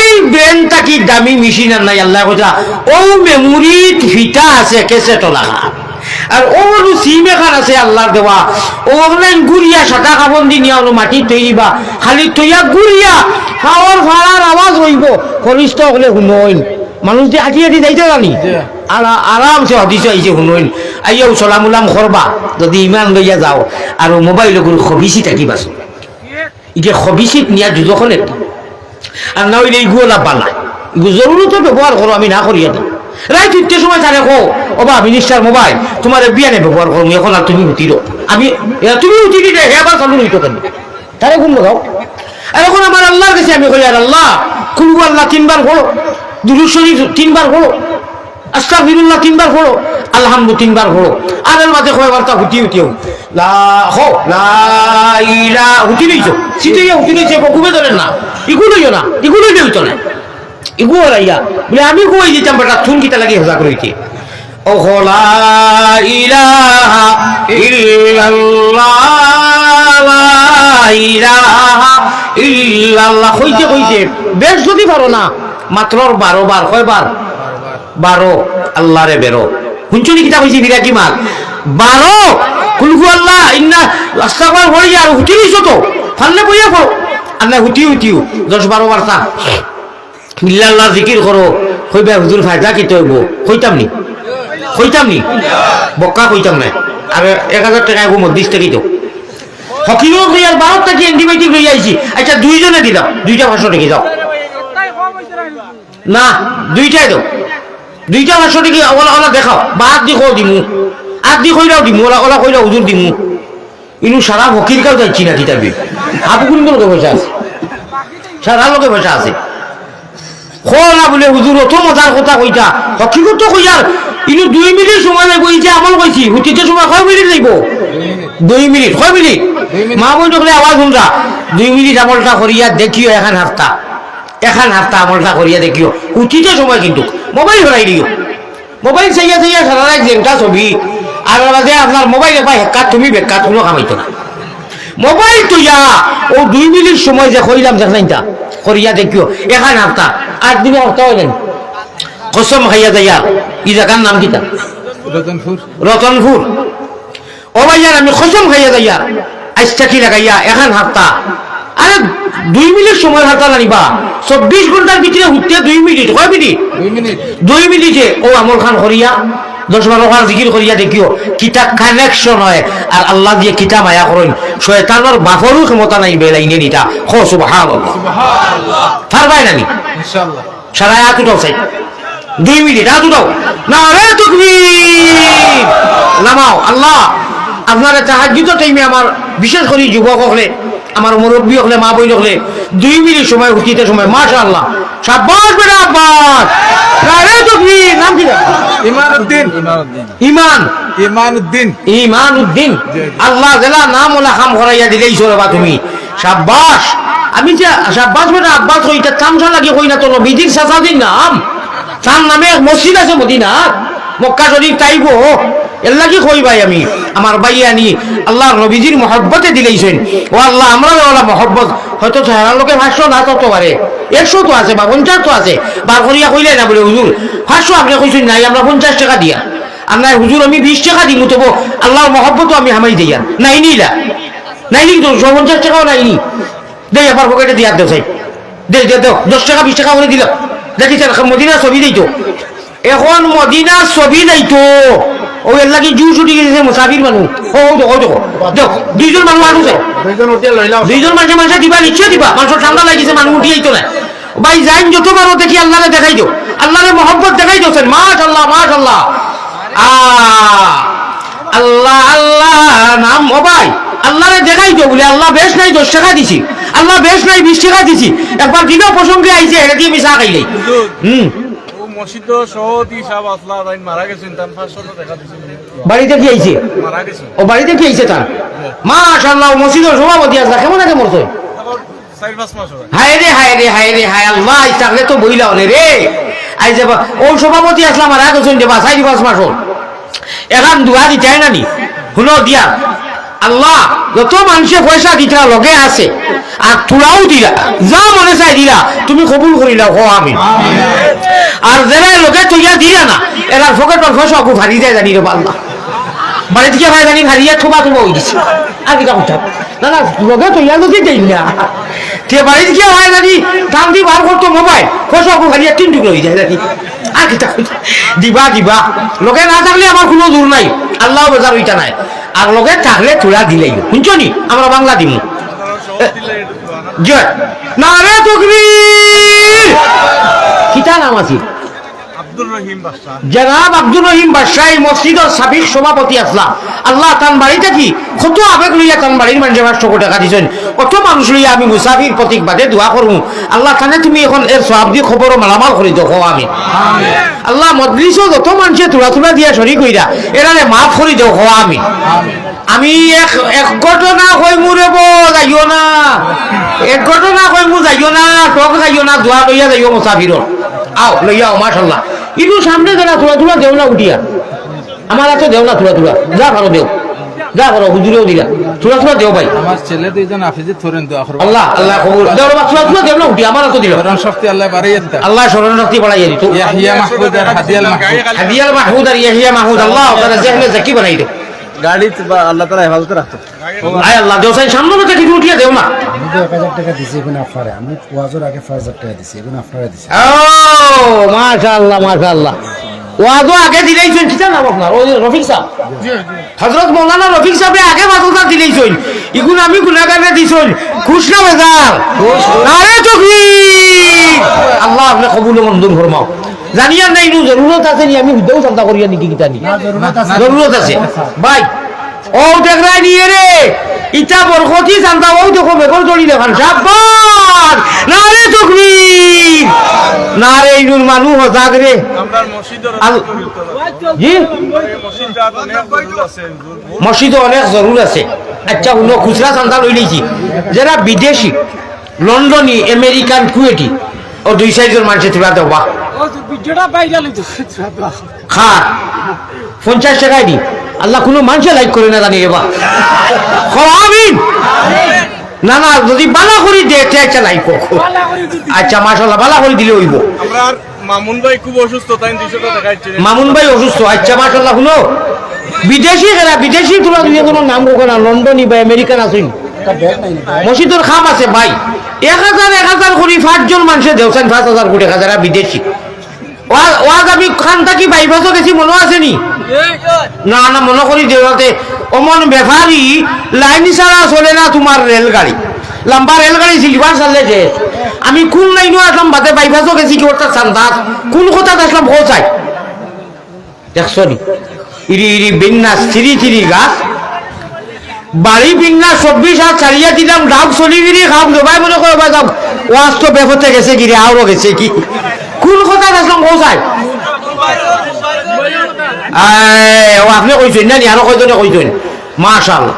Speaker 2: এই ব্রেনটা কি দামি মেশিন আর নাই আল্লাহ কইতা ও মেমোরি ফিটা আছে ক্যাসেট লাগা আর ওগুলো সিম এখান আছে আল্লাহর দেওয়া ওগুলেন গুড়িয়া সাদা কাপড় দি নিয়া হলো মাটি তৈরিবা খালি তৈয়া গুড়িয়া হাওয়ার ফাড়ার আওয়াজ হইব কনিষ্ঠ হলে শুনইন মানুষ যে হাঁটি হাঁটি যাইতে জানি আরামসে হদিস আইছে শুনইন আইয়াও চলাম উলাম করবা যদি ইমান লইয়া যাও আর মোবাইল করে খবিসি থাকিবাস ইকে খবিসিত নিয়া যখন একটু আর না হইলে ইগুলো লাভ পালা ইগু জরুরত ব্যবহার করো আমি না করিয়া দিই রাইট উঠতে সময় তারে কো ওবা মিনিস্টার মোবাইল তোমার বিয়ানে ব্যবহার করো এখন আর তুমি উঠিরো আমি তুমি উঠি দিলে হে আবার চালু হইতো কেন তারে কোন লাগাও আর এখন আমার আল্লাহর কাছে আমি কই আর আল্লাহ কুলু আল্লাহ তিনবার পড়ো দুরূদ শরীফ তিনবার পড়ো আস্তাগফিরুল্লাহ তিনবার পড়ো আলহামদু তিনবার পড়ো আর এর মাঝে কয়বার তা হুটি হুটিও লা হো লা ইলাহা হুটি লইছো সিটিয়া হুটি লইছে বকুবে ধরেন না ইগুলো লইও না ইগুলো লইতো না ইগুলো রাইয়া বলে আমি কই দিতাম বেটা থুন কিটা লাগি হজা কইতে ও লা ইলাহা ইল্লাল্লাহ লা ইলাহা ইল্লাল্লাহ কইতে কইতে বেশ যদি পারো না মাত্র 12 বার কয়বার 12 আল্লাহরে বেরো হুঞ্চুনি কিতা কইছি বিরাটি মাল 12 কুলহু আল্লাহ ইন্না আস্তাগফির হই আর হুটি লইছো তো ফাললে কইয়া পড়ো আর না হুটি হুটিও 10-12 বার তা ইল্লাল্লাহ জিকির করো কইবা হুজুর ফায়দা কি হইব কইতাম নি বক্কা কইতাম না আর 1000 টাকা গো মধ্যস্থ কি তো হকিও কইয়ার 12 টাকা অ্যান্টিবায়োটিক লই আইছি আচ্ছা দুইজনে দিলাম দুইটা ভাষা রেখে যাও না দুইটাই দাও দুইটা ভাষা রেখে ওলা ওলা দেখাও বাদ দি কও দিমু আর দি কইরাও দিমু ওলা ওলা কইরা হুজুর দিমু ইনু সারা ফকির কাও যাচ্ছি না কিতাবে আবুকুল লোকে বসে আছে সারা লোকে বসে আছে খোলা বলে হুজুর অত মজার কথা কইতা হকিগত কইয়ার ইনু 2 মিনিট সময় লাগবে এই যে আমল কইছি হুতিতে সময় কয় মিনিট লাগব 2 মিনিট কয় মিনিট মা বই যখন আওয়াজ শুনরা 2 মিনিট আমলটা করিয়া দেখিও এখন হাফতা আমলটা করিয়া দেখিও হুতিতে সময় কিন্তু মোবাইল হলাই দিও মোবাইল চাইয়া সারা রাত যেটা ছবি আর বাদে আপনার মোবাইলে পাই হেক্কা তুমি বেক্কা কোনো কামাইতো না মোবাইল তো ইয়া ও 2 মিনিট সময় যে কইলাম দেখলাইতা করিয়া দেখিও এখন হাফতা 8 দিনে হতা হইলেন কসম খাইয়া যাইয়া ই জায়গার নাম কিতা রতনপুর ও ভাইয়ার আমি কসম খাইয়া যাইয়া আইসটা কি লাগাইয়া এখন হাফতা আরে 2 মিনিট সময় হাতা জানিবা 24 ঘন্টার ভিতরে উঠতে 2 মিনিট কয় মিনিট 2 মিনিটে ও আমল খান করিয়া 10-12 বার জিকির করিয়া দেখিও কিতা কানেকশন হয় আর আল্লাহ দিয়ে কিতা মায়া করেন শয়তানের বাফরও ক্ষমতা নাই বেলাইনে নিটা খ সুবহানাল্লাহ পারবাই না ইনশাআল্লাহ সারা আয়াত উঠাও চাই 2 মিনিট আয়াত উঠাও নারে তাকবীর নামাও আল্লাহ আপনারা তাহাজ্জুদের টাইমে আমার বিশেষ করে যুবক হলে আমার মুরব্বী হলে মা বই হলে 2 মিনিট সময় হুতিতে সময় মাশাআল্লাহ শাবাশ বেটা আব্বাস নারে তাকবীর নাম কি ইমানউদ্দিন আল্লাহ জেলা নাম ওলা খাম করাইয়া দিলেই সরবা তুমি শাবাশ আমি যে আব্বাস বেটা আব্বাস হইটা তামসা লাগে হই না তো নবীজির সাসাদির নাম তার নামে এক মসজিদ আছে মদিনার মক্কা শরীফ তাইব এর লাগি কই ভাই আমি আমার ভাই আনি আল্লাহ নবীজির মহব্বতে দিলেইছেন ও আল্লাহ আমরা ওলা মহব্বত হয়তো 6 লোকে 500 না তত পারে 100 তো আছে বা 50 তো আছে বার করিয়া কইলে না বলে হুজুর 500 আপনি কইছেন নাই আমরা 50 টাকা দিয়া আপনার হুজুর আমি 20 টাকা দিব তবু আল্লাহর মহব্বত আমি হামাই দিয়া নাই নিলা নাই নি তো 50 টাকাও নাই নি দেই আবার পকেটে দিয়া দাও চাই দে 10 টাকা 20 টাকা করে দিল দেখি মদিনা ছবি দিতো এখন মদিনা ছবি দিতো ও এর লাগি জুস উঠি গেছে মুসাফির মানুষ ও দেখো দেখো দেখো দুইজন মানুষ আসছে দুইজন মানুষ দিবা নিশ্চয় দিবা মানুষ ঠান্ডা লাগিছে মানুষ উঠি আইতো না ভাই যাইন যত পারো দেখি আল্লাহরে দেখাই দিও আল্লাহরে মহব্বত দেখাই দিওছেন মাশাআল্লাহ মাশাআল্লাহ আল্লাহ আল্লাহ নাম ও ভাই আল্লাহরে দেখাই দিও বলে আল্লাহ বেশ নাই 10 টাকা দিছি আল্লাহ বেশ নাই 20 টাকা দিছি একবার দিন প্রসঙ্গে আইছে এটা দিয়ে মিশা খাইলে
Speaker 3: মসজিদ সহতি সাহেব আসলা তাই মারা গেছেন তার 500 টাকা দিছেন
Speaker 2: বাড়িতে কি আইছে
Speaker 3: মারা গেছেন
Speaker 2: ও বাড়িতে কি আইছে তার মাশাআল্লাহ মসজিদের সভাপতি আসলা কেমন আগে মরছে
Speaker 3: 4-5 মাস হয়
Speaker 2: হায় রে হায় রে হায় রে হায় আল্লাহ ইস্তাগলে তো বইলা হলে রে আই যাব ও সভাপতি আসলা মারা গেছেন যে 4-5 মাস হল এখন দুয়া দিতে না নি হুনো দিয়া আল্লাহ যত মানুষে পয়সা দিতরা লগে আছে আর তোরাও দিলা যা মনে চাই দিলা তুমি কবুল করিলা হো আমি আর যারা লোকে তৈয়া দিলা না এরা ফকেট পয়সা অকু ভারি যায় জানি রে আল্লাহ বাড়ি থেকে ভাই জানি ভারিয়া থোবা থোবা হয়ে গেছে আর কি কাউটা না না লোকে তৈয়া লোকে দেই না তে বাড়ি থেকে ভাই জানি দাম দি বার করতো মোবাইল পয়সা অকু ভারিয়া 3 টুকরো হয়ে যায় জানি আর কি দিবা দিবা লোকে না থাকলে আমার কোনো দূর নাই আল্লাহ বাজার ওইটা নাই আর লোকে থাকলে তোরা দিলেই শুনছো নি আমরা বাংলা দিব জয় নারে তাকবীর কিতা নাম আছে
Speaker 3: আব্দুর রহিম বাদশা
Speaker 2: জনাব আব্দুর রহিম বাদশাহ মসজিদের সাবেক সভাপতি আসলা আল্লাহ তান বাড়িতে কি কত আবেগ লইয়া তান বাড়ির মানুষের 500 টাকা দিছেন কত মানুষ লইয়া আমি মুসাফির প্রতীক বাদে দোয়া করবো আল্লাহ তানে তুমি এখন এর সওয়াব দিয়ে খবর মালামাল করে দেখো আমি আল্লাহ মজলিসও যত মানুষে তোলা তোলা দিয়া শরীক হইরা এরারে মাফ করে দেখো আমি এক ঘটনা কইমু রে যাইও না এক ঘটনা কইমু যাইও না টক যাইও না দোয়া লইয়া যাইও মুসাফিরর আও লইয়াও মাশাআল্লাহ ইনু সামনে যারা তোলা তোলা দেও না উঠিয়া আমার এত দেও না তোলা তোলা যা ভালো দেও যা করো হুজুরেও দিলা তোলা তোলা দেও ভাই
Speaker 4: আমার ছেলে দুইজন হাফিজে থরেন দোয়া করব
Speaker 2: আল্লাহ আল্লাহ কবুল দেও না তোলা তোলা দেও না উঠিয়া আমার এত দিল
Speaker 4: স্মরণ শক্তি আল্লাহ বাড়াইয়া দিতা
Speaker 2: আল্লাহ স্মরণ শক্তি বাড়াইয়া দিত
Speaker 4: ইয়াহিয়া মাহমুদ আর হাদিয়াল মাহমুদ
Speaker 2: হাদিয়াল মাহমুদ আর ইয়াহিয়া মাহমুদ আল্লাহ তাআলা জেহলে জাকি বানাই দে
Speaker 3: গাড়ি আল্লাহ তাআলা হেফাজতে রাখতো
Speaker 2: আয় আল্লাহ দেও সাই সামনে থেকে উঠিয়া দেও না
Speaker 5: আমি তো 1000 টাকা দিছি এখন আপনারে আমি ওয়াজের আগে 5000 টাকা দিছি এখন আপনারে দিছি
Speaker 2: ও মাশাআল্লাহ মাশাআল্লাহ ওয়াজও আগে দিলেইছেন কিটা নাম আপনার ওই রফিক সাহেব হযরত মাওলানা রফিক সাহেব আগে ওয়াজটা দিলেইছেন ইগুন আমি গুনাহগারে দিছেন খুশ না বেজার নারে তাকবীর আল্লাহ আপনি কবুল মঞ্জুর ফরমাও জানিয়া নাই নু জরুরত আছে নি আমি হুদাও চিন্তা করিয়া নি কিটা নি জরুরত আছে ভাই ও দেখরাই নিয়ে রে ইটা বরকতি জানতা ও দেখো বেকর জড়ি দেখান শাবাশ নারে তাকবীর নারে ইনুর মানুষ হজাগ রে
Speaker 3: আমরা মসজিদের
Speaker 2: জি
Speaker 3: মসজিদটা অনেক জরুরি আছে
Speaker 2: মসজিদে অনেক জরুর আছে আচ্ছা উনো খুচরা চান্দা লই লইছি যারা বিদেশি লন্ডনী আমেরিকান কুয়েটি ও 2-4 জন মানুষ তুলা দেওয়া খা 50 টাকায় দি আল্লাহ কোনো মানুষে লাইক করে না জানি এবার আমিন না না যদি বালা করি দে একটা লাইক আচ্ছা মাশাআল্লাহ বালা করে দিলে হইব
Speaker 3: আমরা মামুন ভাই খুব অসুস্থ তাই 200 টাকা দেখাইছে
Speaker 2: মামুন ভাই অসুস্থ আচ্ছা মাশাআল্লাহ শুনো বিদেশি এরা বিদেশি তোরা দুই কোনো নাম রাখো না লন্ডনী বা আমেরিকান আসুন মসজিদের খাম আছে ভাই 1000 করে 5 জন মানুষে দেওছেন 5000 কোটি টাকা বিদেশি ওয়াজ আমি খান থাকি বাইভাসও গেছি মনে আছে নি না না মনে করি দেওয়াতে অমন ব্যাপারী লাইন ছাড়া চলে না তোমার রেলগাড়ি লম্বা রেলগাড়ি সিলভার চাললে যে আমি কোন লাইনও আসলাম বাদে বাইভাসও গেছি কি ওটা চান্দাস কোন কথা আসলাম পৌঁছাই দেখছো নি ইরি ইরি বিন্যাস থিরি গাছ বাড়ি বিন্যাস 24 হাত ছাড়িয়া দিলাম ডাক চলি গিরি খাম ভাই মনে করো ভাই যাও ওয়াজ তো বেফতে গেছে গিরি আরো গেছে কি কোন কথা আসলাম পৌঁছাই ও আপনি কইছেন না আরো কয়জনে কইছেন মাশাআল্লাহ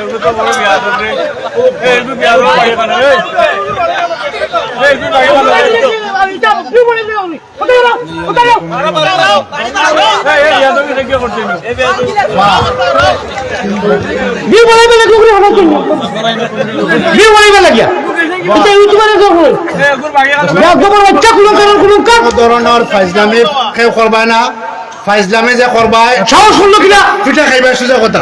Speaker 3: এগুলো তো বড় বিয়া ধরে এই একটু বিয়া ধরে পাই মানে এই একটু পাই মানে এই বিয়া ধরে কি করছেন এই বিয়া
Speaker 2: বিয়ে বলাইবে লাগে ওগুলো হঠাৎ জন্য বিয়ে বলাইবে লাগিয়া এটা ইউটিউবারে দেখো
Speaker 3: এই গুর বাগিয়া
Speaker 2: একদম বাচ্চা কোনো কারণ
Speaker 1: ধরনের ফাইজলামি কেউ করবা না ফাইজলামি যে করবায়
Speaker 2: সাহস করলো কিনা
Speaker 1: পিঠা খাইবার সুযোগ কথা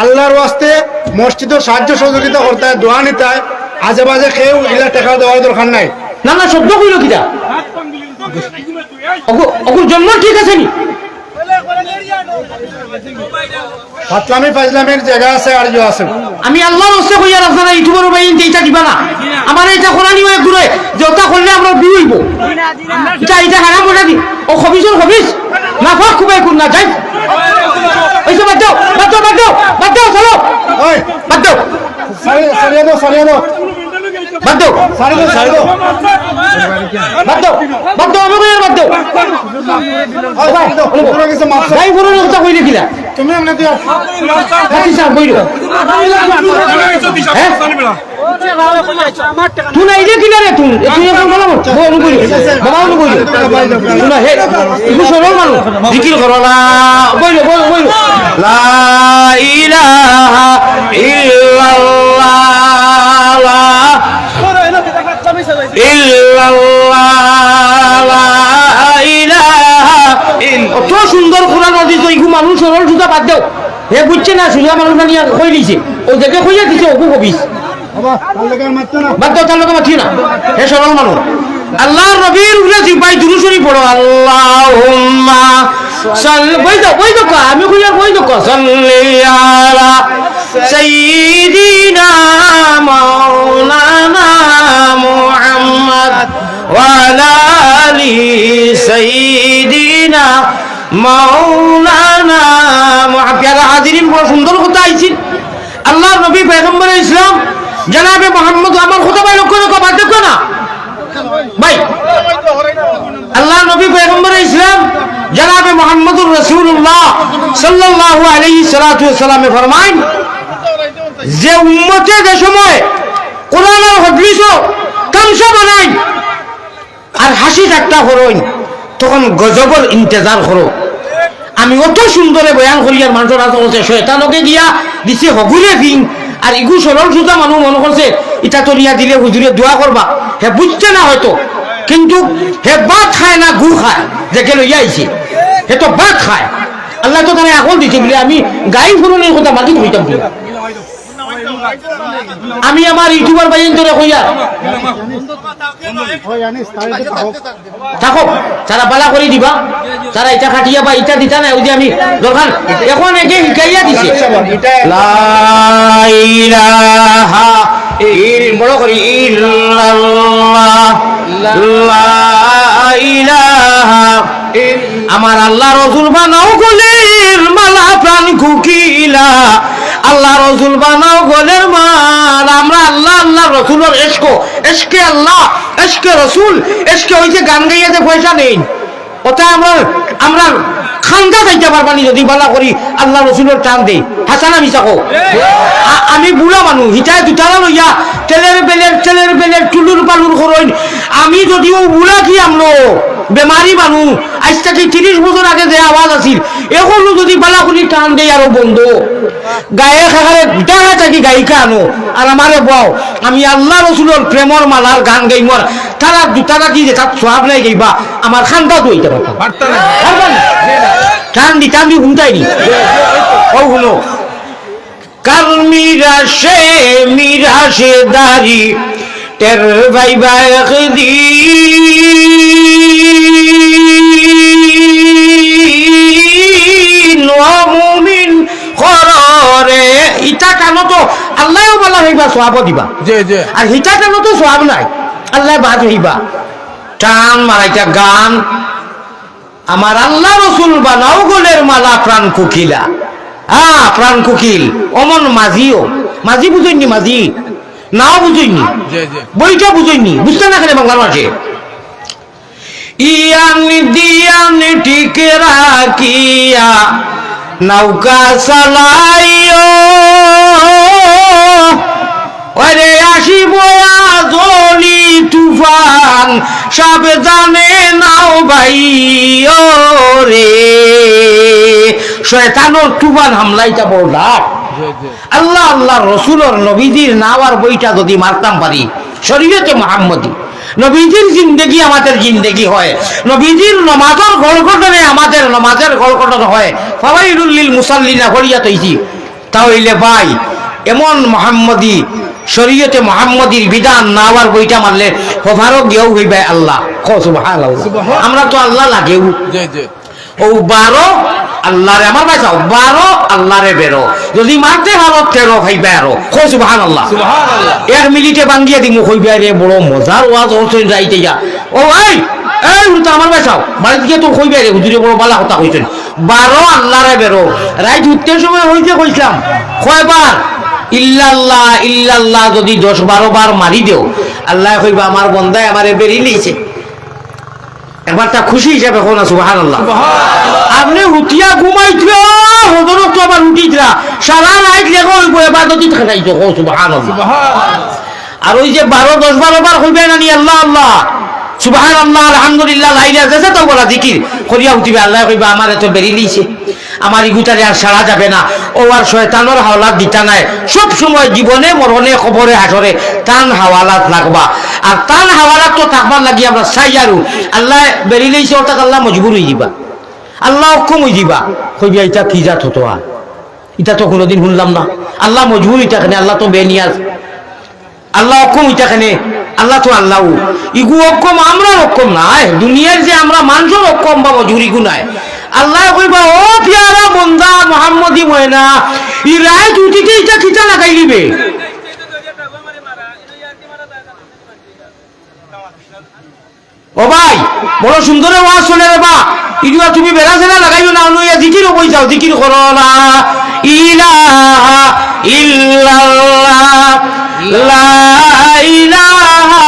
Speaker 1: আল্লাহর ওয়াস্তে মসজিদে সাহায্য সহযোগিতা করতে হয় দোয়া নিতে হয় আজে বাজে কেউ এগুলা টাকা দেওয়ার দরকার নাই
Speaker 2: না না শব্দ কইলো কিনা অকুর জন্ম ঠিক আছে নি
Speaker 1: ফাতলামি ফাইজলামির জায়গা আছে আর ইয়ে আছে
Speaker 2: আমি আল্লাহর ওসে কইয়া রাখছ না ইউটিউবের বাইন এইটা দিবা না আমার এটা কোরআনি হয়ে ঘুরে যেটা করলে আমরা বিয়ে হইব এটা হারাম ওটা দি ও খবিসুর খবিস না ফাক খুবই কোন না যাই ওইসব বাদ দাও বাদ দাও বাদ দাও বাদ দাও চলো
Speaker 1: ওই
Speaker 2: বাদ দাও
Speaker 1: সারিয়ে দাও
Speaker 2: বাদ দাও
Speaker 1: সারিয়ে দাও
Speaker 2: বাদ দাও বাদ দাও আমি কইয়ার বাদ দাও
Speaker 1: পুরো কিছু মাফ
Speaker 2: যাই বড় কথা কইলে কিলা
Speaker 1: তুমি এমনি দিয়া
Speaker 2: কাটি সার কইলো হ্যাঁ তুই না ইলে কিনা রে তুই তুই এখন বলা বল কইলো বাবা বল কইলো তুই না হে তুই সরল মানুষ জিকির করো না কইলো কইলো লা ইলাহা ইল্লাল্লাহ লা অত সুন্দর কোরআন হাদিস ওই মানুষ সরল সুতা বাদ দাও হে বুঝছে না সুজা মানুষ নিয়ে কই দিছে ওই দেখে কইয়া দিছে ওকু কবিস
Speaker 1: বাবা তার লাগে মারতে না
Speaker 2: বাদ দাও তার লোক মাতি না হে সরল মানুষ আল্লাহর নবীর উপরে জিবাই দুরূদ শরীফ পড়ো আল্লাহুম্মা সাল্লি বই দাও আমি কইয়া বই দাও সাল্লি আলা সাইয়্যিদিনা মাওলানা মুহাম্মদ ওয়া আলা আলি সাইয়্যিদিনা মাওলানা মুহাম্মদ হাজিরিন বড় সুন্দর কথা আইছিল আল্লাহর নবী পয়গম্বর ইসলাম জনাবে মুহাম্মদ আমার খুতবায় লক্ষ্য রেখো বাদ দেখো না ভাই আল্লাহ নবী পয়গম্বর ইসলাম জনাবে মুহাম্মদুর রাসূলুল্লাহ সাল্লাল্লাহু আলাইহি সাল্লাতু ওয়াসাল্লামে ফরমায় যে উম্মতে যে সময় কোরআন আর হাদিস তামসা বানায় আর হাসি ঠাট্টা করোই তখন গজবের ইন্তজার করো আমি অত সুন্দরে বয়ান করি আর মানুষের হাতে বলছে শয়তানকে গিয়া দিছে হগুলে ফিং আর ইগু সরল সুতা মানুষ মনে করছে ইটা তো নিয়া দিলে হুজুরে দোয়া করবা হে বুঝছে না হয়তো কিন্তু হে ভাত খায় না গু খায় যে গেল ইয়াইছে হে তো ভাত খায় আল্লাহ তো তারা এখন দিছে বলে আমি গাই ফুরনের কথা মাটি হইতাম বলে আমি আমার ইউটিউবার বাইন ধরে কইয়া থাকো তারা বালা করে দিবা তারা এটা খাটিয়া বা এটা দিতা না ওই যে আমি দরকার এখন একে শিখাইয়া দিছে লা ইলাহা বড় করি ইল্লাল্লাহ লা ইলাহা আমার আল্লাহ রাসূল বানাও গলের মালা প্রাণ কুকিলা আল্লাহ রাসূল বানাও গলের মালা আমরা আল্লাহ আল্লাহ রাসূলের ইশকে আল্লাহ ইশকে রাসূল ইশকে ওই যে গান গাইয়া যে পয়সা নেই ওটা আমরা খান্দা যাইতে পারবানি যদি বালা করি আল্লাহ রাসূলের টান দেই হাসান আমি চাকো আমি বুড়া মানুষ হিটায় দুটারা লইয়া তেলের বেলের টুলুর পালুর করইন আমি যদিও বুড়া কি আমলো বেমারি মানুষ আজ থেকে 30 বছর আগে যে আওয়াজ আছিল এখনো যদি বালা করি টান দেই আরো বন্ধ গায়ে খাখারে দেখা থাকি গায়িকা আনো আর আমারে বাও আমি আল্লাহ রাসূলের প্রেমর মালার গান গাইমর তারা দুটারা কি যে তার সওয়াব নাই গাইবা আমার খান্দা দইতে পারতা টান দিতে আমি হুমতাইনি ও হলো কার মিরাশে দারি টের ভাই ভাই একদিন মুমিন কররে ইটা কানো তো আল্লাহও বলা হইবা সওয়াব দিবা আর হিটা কানো তো সওয়াব নাই আল্লাহ বাদ হইবা টান মারাইটা গান আমার আল্লাহ রাসূল বানাও গলের মালা প্রাণ কুকিলা প্রাণ কুকিল অমন মাঝি বুঝইনি মাঝি নাও বুঝইনি বইটা বুঝইনি বুঝতে না কেন বাংলা মাঝে ইয়ান ঠিক রাখিয়া নৌকা চালাইও ওরে আসিব জলি তুফান সাবধানে নাও ভাই ও রে শয়তানের তুফান হামলাইটা বড় ডাক আল্লাহ আল্লাহ রসুলর নবীজির নাওয়ার বইটা যদি মারতাম পারি শরীয়তে মুহাম্মদী নবীজির জিন্দেগি আমাদের জিন্দেগি হয় নবীজির নমাজের গড়গড়নে আমাদের নমাজের গড়গড়ন হয় ফাওয়াইলুল লিল মুসাল্লিনা হরিয়া তৈছি তাহলে ভাই এমন মুহাম্মদী শরীয়তে মুহাম্মদীর বিধান নাওয়ার বইটা মারলে হভারও গেও হইবে আল্লাহ সুবহানাল্লাহ আমরা তো আল্লাহ লাগেও ও 12 আল্লাহরে আমার ভাই চাও 12 আল্লাহরে বেরো যদি মারতে ভালো 13 হইবে আরো সুবহানাল্লাহ সুবহানাল্লাহ 1 মিনিটে ভাঙ্গিয়া দিমু হইবে রে বড় মজার ওয়াজ হচ্ছে যাইতে যা ও ভাই এই উল্টা আমার ভাই চাও বাড়ি গিয়ে তো হইবে রে হুজুরে বড় বালা কথা কইছেন 12 আল্লাহরে বেরো রাত উঠতে সময় হইতে কইছিলাম কয়বার ইল্লাল্লাহ ইল্লাল্লাহ যদি 10-12 বার মারি দেও আল্লাহ কইবা আমার বান্দায় আমারে বেরি লইছে একবার তা খুশি হিসাবে কোন সুবহানাল্লাহ আপনি উঠিয়া ঘুমাইছিল হজরত তো আবার উঠিতরা সারা রাত লেগো ইবাদতি খাইতো সুবহানাল্লাহ আর ওই যে 12-10-12 বার হইবে না নি আল্লাহ আল্লাহ সুবহানাল্লাহ আলহামদুলিল্লাহ লা ইলাহা ইল্লাল্লাহ তো বলা জিকির করিয়া উঠিবে আল্লাহ কইবা আমারে তো বেরি লইছে আমার ইগুতারে আর সারা যাবে না ও আর শয়তানের হাওলাত দিতা নাই সব সময় জীবনে মরণে খবরে হাসরে টান হাওয়ালাত লাগবা আর টান হাওয়ালাত তো থাকবার লাগি আমরা চাই আর আল্লাহ বেরি লইছে ওটাকে আল্লাহ মজবুর হয়ে দিবা আল্লাহ অক্ষম হয়ে দিবা কইবা এটা কি জাত হতো আর এটা তো কোনোদিন শুনলাম না আল্লাহ মজবুর এটা কেন আল্লাহ তো বেনিয়াজ আল্লাহ অক্ষম এটা কেন আল্লাহ তো আল্লাহ ইগু অক্ষম আমরা অক্ষম নাই দুনিয়ার যে আমরা মানুষের অক্ষম বা মজুর ইগু নাই আল্লাহ কইবা ও পিয়ারা বন্দা মুহাম্মদী ময়না ই রায় উঠিতে এটা খিচা লাগাই দিবে ও ভাই বড় সুন্দর ওয়াজ শুনে রে বা ইগুয়া তুমি বেলা সেনা লাগাইও না অনুয়া জিকিরও কই যাও জিকির করো না ইলাহা ইল্লাল্লাহ লা ইলাহা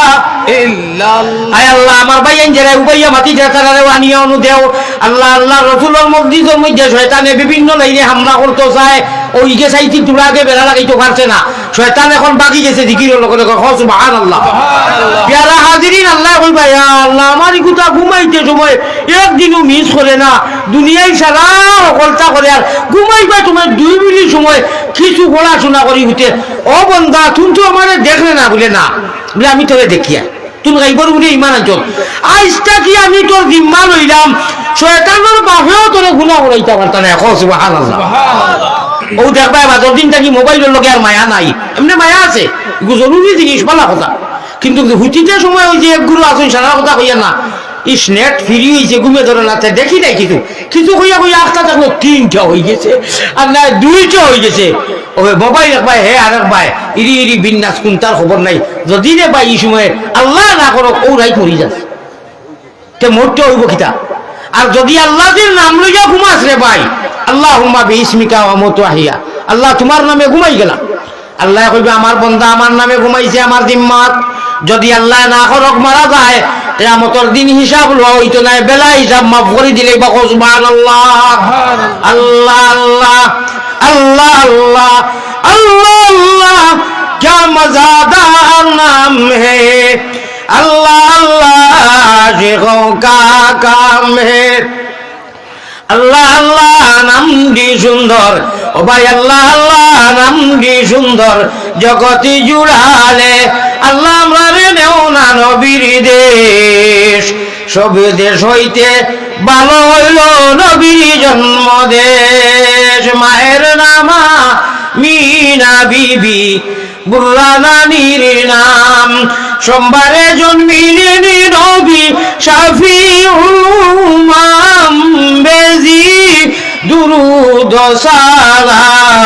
Speaker 2: ইল্লাল্লাহ আয় আল্লাহ আমার ভাই এনজেরা উবাইয়া মাটি জাতারে আনিয়া অনু দেও আল্লাহ আল্লাহ রাসূলের মসজিদের মধ্যে শয়তানে বিভিন্ন লাইনে হামলা করতে চায় ওই যে সাইতি তুলাকে বেলা লাগাইতে পারছে না শয়তান এখন বাকি গেছে জিকিরের লগে লগে সুবহানাল্লাহ সুবহানাল্লাহ প্যারা হাজিরিন আল্লাহ কইবা ইয়া আল্লাহ আমার ইগুতা ঘুমাইতে সময় একদিনও মিস করে না দুনিয়ায় সারা কলতা করে আর ঘুমাইবা তোমার 2 মিনিট সময় কিছু পড়াশোনা করি হইতে ও বান্দা তুমি তো আমারে দেখলে না বলে না বলে আমি তোরে দেখিয়া তুমি গাইবর বলে ইমান আনছো আজটা কি আমি তোর জিম্মা লইলাম শয়তানের বাপেও তোরে গুনাহ করাইতে পারতা না সুবহানাল্লাহ ও দেখবা বাজার দিন থাকি মোবাইলের লগে আর মায়া নাই এমনি মায়া আছে এগুলো জরুরি জিনিস বলা কথা কিন্তু হুতিতে সময় ওই যে এক গুরু আসুন সারা কথা কইয়া না ইস নেট ফ্রি হয়েছে ঘুমে ধরে না দেখি নাই কিছু কিছু কইয়া কইয়া একটা থাকলো 3টা হয়ে গেছে আর না 2টা হয়ে গেছে ও মোবাইল এক ভাই হে আর এক ভাই ইরি ইরি বিন্যাস কোন তার খবর নাই যদি রে ভাই এই সময় আল্লাহ না করো ওরাই মরি যাচ্ছে তে মরতে হইব কিতা আর যদি আল্লাহর নাম লইয়া ঘুমাস রে ভাই আল্লাহুম্মা বিইসমিকা ওয়া মুতওয়াহিয়া আল্লাহ তোমার নামে ঘুমাই গেলাম আল্লাহ কইবে আমার বান্দা আমার নামে ঘুমাইছে আমার জিম্মাত যদি আল্লাহ না করক মারা যায় কিয়ামতের দিন হিসাব লওয়া হইতো না বেলা হিসাব মাফ করে দিলেই বা সুবহানাল্লাহ আল্লাহ আল্লাহ আল্লাহ আল্লাহ আল্লাহ আল্লাহ क्या मज़ेदार नाम है अल्लाह अल्लाह आशिकों का काम है আল্লাহ আল্লাহ নাম দি সুন্দর ও ভাই আল্লাহ আল্লাহ নাম দি সুন্দর জগতি জুড়ালে আল্লাহ আমারে নেও না নবীর দেশ সব দেশ হইতে ভালো হইল নবীর জন্ম দেশ মায়ের নামা মিনা বিবি বুল্লা নানির নাম সোমবারে জন্মিলেন নবী শাফিউল উম্মাম বেজি দুরুদ সালাম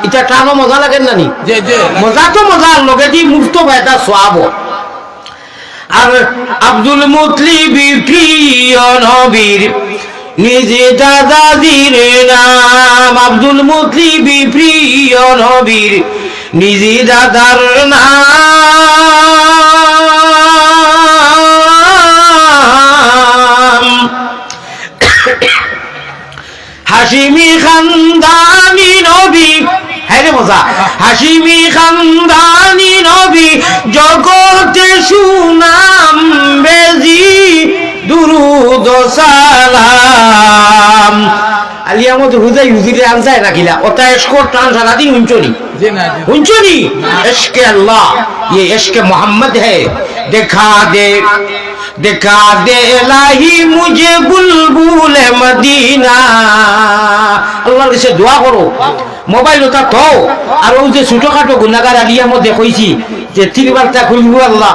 Speaker 2: এটা টানো মজা লাগে না নি মজা তো মজার লগে দি মুস্তফা এটা সওয়াব আর আব্দুল মুতলিবি প্রিয় নবীর নিজে দাদাজির নাম আব্দুল মুতলিবি প্রিয় নবীর নিজে দাদার নাম হাশিমি খানদানি নবী হ্যাঁ রে মজা হাসিমি খানদানি নবী জগতে সুনাম বেজি দুরুদ সালাম আলিয়ামত হুজাই হুজুরে আনসায় রাখিলা ওটা এসকো টান সারা দিন হুঞ্চনি
Speaker 4: জি না জি
Speaker 2: হুঞ্চনি ইশকে আল্লাহ ये इश्क मोहम्मद है दिखा दे इलाही मुझे बुलबुल मदीना আল্লাহর কাছে দোয়া করো মোবাইল ওটা তো আর ওই যে ছোটখাটো গুনাহগার আলিয়ার মধ্যে কইছি যে তিনবার তাকবীর আল্লাহ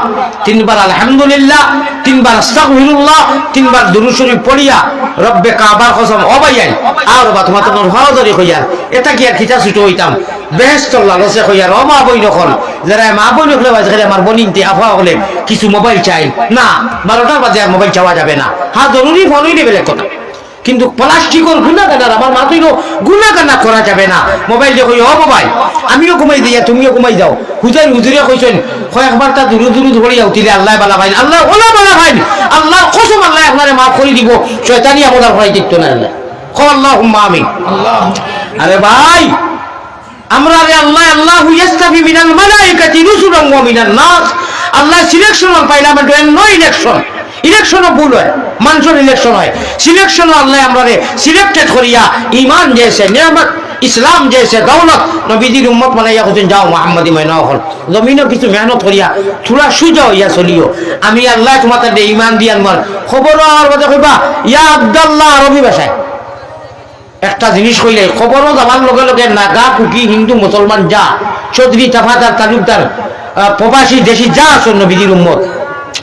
Speaker 2: তিনবার আলহামদুলিল্লাহ তিনবার আস্তাগফিরুল্লাহ তিনবার দুরূদ শরীফ পড়িয়া রব্বে কাবার কসম ও ভাইয়াই আর বা তোমার তো হরদরি কইয়ার এটা কি আর খিতা ছোট হইতাম বেহেশত লালসে কইয়ার ও মা বই নকল যারা মা বই নকলে বাজে আমার বনিনতে আফা হলে কিছু মোবাইল চাই না 12টার বাজে আর মোবাইল চাওয়া যাবে না হ্যাঁ জরুরি ফোন হইলে বেলেগ কথা কিন্তু প্লাস্টিকর গুনাহগার আমার মা কইলো গুনাহগার না করা যাবে না মোবাইল যে কই ও মোবাইল আমিও ঘুমাই দিয়া তুমিও ঘুমাই যাও হুজুরে কইছেন কয়েকবার তা দূর ধরিয়া উঠিলে আল্লাহ বালা ভাই আল্লাহ ওলা বালা ভাই আল্লাহ কসম আল্লাহ আপনারে মাফ করে দিব শয়তানি আপনার ভয় দিত না আল্লাহ কও আল্লাহুম্মা আমিন আল্লাহ আরে ভাই আমরা রে আল্লাহ আল্লাহু ইয়াস্তাফি মিনাল মালাইকাতি রুসুলান ওয়া মিনান নাস আল্লাহ সিলেকশন পাইলাম এটা নো ইলেকশনও ভুল হয় মানুষের ইলেকশন হয় সিলেকশন আল্লাহ আমরা সিলেক্টেড করিয়া ইমান জেসে নিয়ামত ইসলাম জেসে দৌলত নবীজির উম্মত বানাইয়া কইছেন যাও মুহাম্মাদি মাইনা হল জমিনও কিছু মেহনত করিয়া থোড়া সুজা হইয়া চলিও আমি আল্লাহ তোমাদের ইমান দিয়ান মার খবর আর কথা কইবা ইয়া আব্দুল্লাহ আরবি ভাষায় একটা জিনিস কইলে খবরও যাবার লগে লগে নাগা কুকি হিন্দু মুসলমান যা চৌধুরী তাফাদার তালুকদার প্রবাসী দেশি যা আছেন নবীজির উম্মত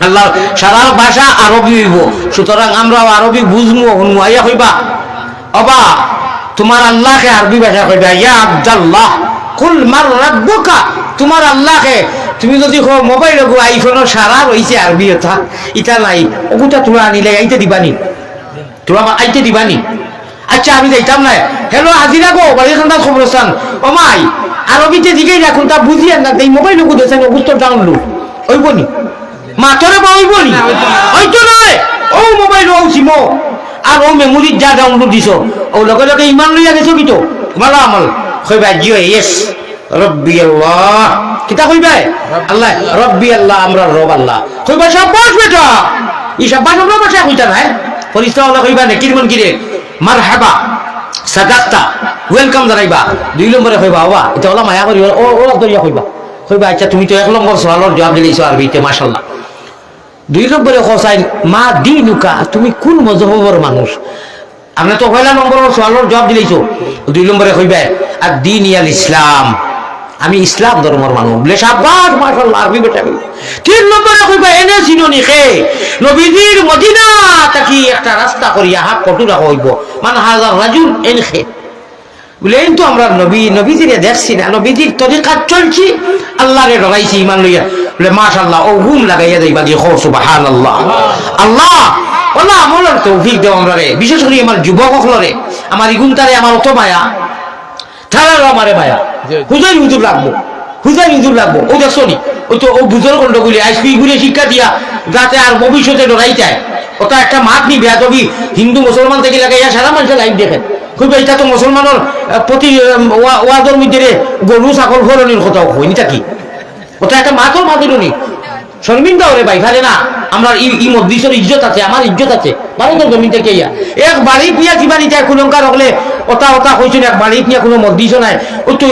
Speaker 2: আল্লাহ সারা ভাষা আরবি হইব সুতরাং আমরাও আরবি বুঝমু শুনমু আইয়া কইবা অবা তোমার আল্লাহকে আরবি ভাষা কইবা ইয়া আব্দুল্লাহ কুল মার রাব্বুকা তোমার আল্লাহকে তুমি যদি কো মোবাইল গো আইফোন সারা রইছে আরবি কথা ইটা নাই ওগুটা তোরা আনিলে আইতে দিবানি তোরা আইতে দিবানি আচ্ছা আমি যাইতাম না হ্যালো হাজিরা গো বাড়িখানটা খবরস্থান ও মাই আরবিতে দিকেই রাখুন তা বুঝিয়ে না এই মোবাইল গো দেন ওগুতো ডাউনলোড হইবনি মাতরে পাইবনি হয়তো নয় ও মোবাইল ও সিমো আর ও মেমোরি যা ডাউনলোড দিছো ও লগে লগে ইমান লইয়া গেছো কি তো ভালো আমল কইবা জিও ইয়েস রব্বি আল্লাহ কিতা কইবা আল্লাহ রব্বি আল্লাহ আমরা রব আল্লাহ কইবা শাবাশ বেটা ই শাবাশ আমরা ভাষা কইতা না পরিস্থিতি হলো কইবা না কিরমন কিরে মারহাবা সাদাকতা ওয়েলকাম জানাইবা 2 নম্বরে কইবা বাবা এটা হলো মায়া করি ও দরিয়া কইবা আচ্ছা তুমি তো 1 নম্বর সওয়ালের জবাব দিলেছো আরবিতে মাশাআল্লাহ 2 নম্বরে কোসাইন মা দিনুকা তুমি কোন মযহবের মানুষ আপনি তো 1 নম্বরের সওয়ালের জবাব দিলেছো 2 নম্বরে কইবা আর দিন ইয়াল ইসলাম আমি ইসলাম ধর্মের মানুষ বলে শাবাশ মাশাআল্লাহ আরবি বেটা 3 নম্বরে কইবা এনে চিননি খে নবীজির মদিনা তাকি একটা রাস্তা করিয়া হাত কটুরা হইব মান হাজার রাজুল এনখে বলে তো আমরা নবীজিরে দেখছি না নবীজির তরিকা চলছি আল্লাহরে ডরাইছি ইমান লইয়া বলে মাশাআল্লাহ ও ঘুম লাগাইয়া যাইবা দিয়ে খো সুবহানাল্লাহ আল্লাহ ওলা আমলের তৌফিক দাও আমরা রে বিশেষ করে আমার যুবক হলরে আমার ইগুনতারে আমার অত মায়া তারারও আমারে মায়া হুজুর লাগবো ও দেখছনি ওই তো ও বুঝর গন্ডগুলি আইসপি গুলি শিক্ষা দিয়া যাতে আর ভবিষ্যতে ডরাই যায় ওটা একটা মাত নি বেয়াদবি হিন্দু মুসলমান থেকে লাগাইয়া সারা মানুষের লাইফ দেখেন খুব এটা তো মুসলমানের প্রতি ওয়াদর মধ্যে গরু ছাগল ফলনির কথা হয়নি কি ওটা একটা মাতর মাতুরনি শর্মিন্দা ওরে ভাই খালে না আমরা ই মসজিদের ইজ্জত আছে আমার ইজ্জত আছে ভারতের জমি থেকে এক বাড়ি পিয়া জীবানি যায় কুলঙ্কার হলে ওটা কইছেন এক বাড়ি পিয়া কোনো মসজিদ নাই ও তো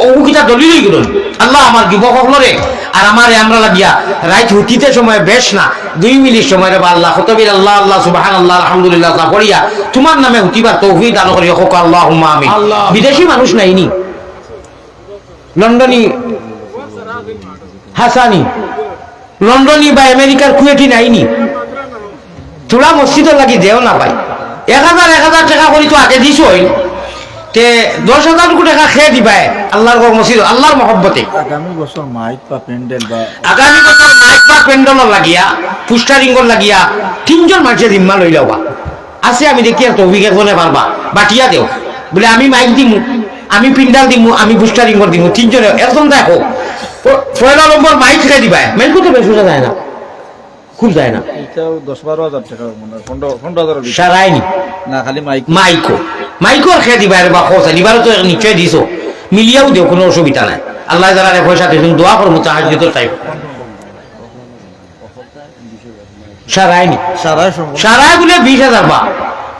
Speaker 2: ও কিটা দলিলই গেল আল্লাহ আমার যুবক হলরে আর আমার আমরা লাগিয়া রাইত হুতিতে সময় বেশ না 2 মিনিট সময় রে আল্লাহ খতবির আল্লাহ আল্লাহ সুবহানাল্লাহ আলহামদুলিল্লাহ তা পড়িয়া তোমার নামে হুতিবার তৌফিক দান করিও হোক আল্লাহুম্মা আমিন বিদেশি মানুষ নাইনি লন্ডনী হাসানি লন্ডনী বা আমেরিকার কুয়েটি নাইনি তোরা মসজিদের লাগি দেও না ভাই 1000 টাকা করি তো আগে দিছ তে 10,000 টাকা খেয়ে দিবাই আল্লাহর মসজিদ আল্লাহর মহব্বতে
Speaker 5: আগামী বছর মাইক বা প্যান্ডেল
Speaker 2: লাগিয়া পুস্টারিংর লাগিয়া 3 জন মানুষের জিম্মা লই লবা আছে আমি দেখি আর তৌফিক একজনে পারবা বাটিয়া দেও বলে আমি মাইক দিমু আমি পিন্ডাল দিমু আমি পুস্টারিং করে দিমু 3 জনে একজন দেখো 1 নম্বর মাইক খেয়ে দিবাই মাইক তো বেশ যায় না খুব যায় না
Speaker 5: এটাও 10-12,000 টাকা মানে 15,000
Speaker 2: সারাইনি
Speaker 5: না খালি মাইক
Speaker 2: মাইকো খেয়ে দিবা রে বা খোসা দিবারও তো নিশ্চয় দিছো মিলিয়াও দিও, কোনো অসুবিধা নাই। আল্লাহ যারা পয়সা দিয়েছেন দোয়া করবো তাহাজ্জুদের টাইম সারাইনি সারাই বলে 20,000 বা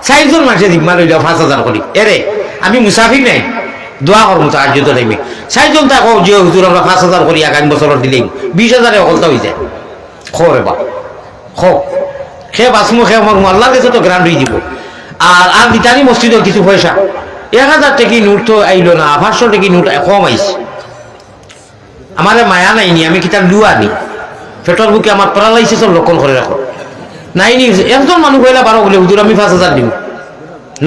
Speaker 2: 4 জন মানুষের জিম্মা লইল 5,000 করি এরে আমি মুসাফির নাই দোয়া করবো তাহাজ্জুদের টাইমে 4 জন থাকো যে হুজুর আমরা 5,000 করি আগামী বছর দিলেই 20,000 অকলতা হয়ে যায় খরে বা খে বাসমু খে আমার আল্লাহর কাছে তো গ্রান্ট হয়ে দিব। আর নিতানি মসজিদের কিছু পয়সা 1,000 টাকি নোট তো আইলো না, 500 টাকি নোট কম আইছে। আমার মায়া নাইনি, আমি কিতাব লুয়া নি পেটর বুকে আমার প্যারালাইসিসের লক্ষণ করে রাখো নাইনি। একজন মানুষ হইলা 12 বলে হুজুর আমি 5,000 দিব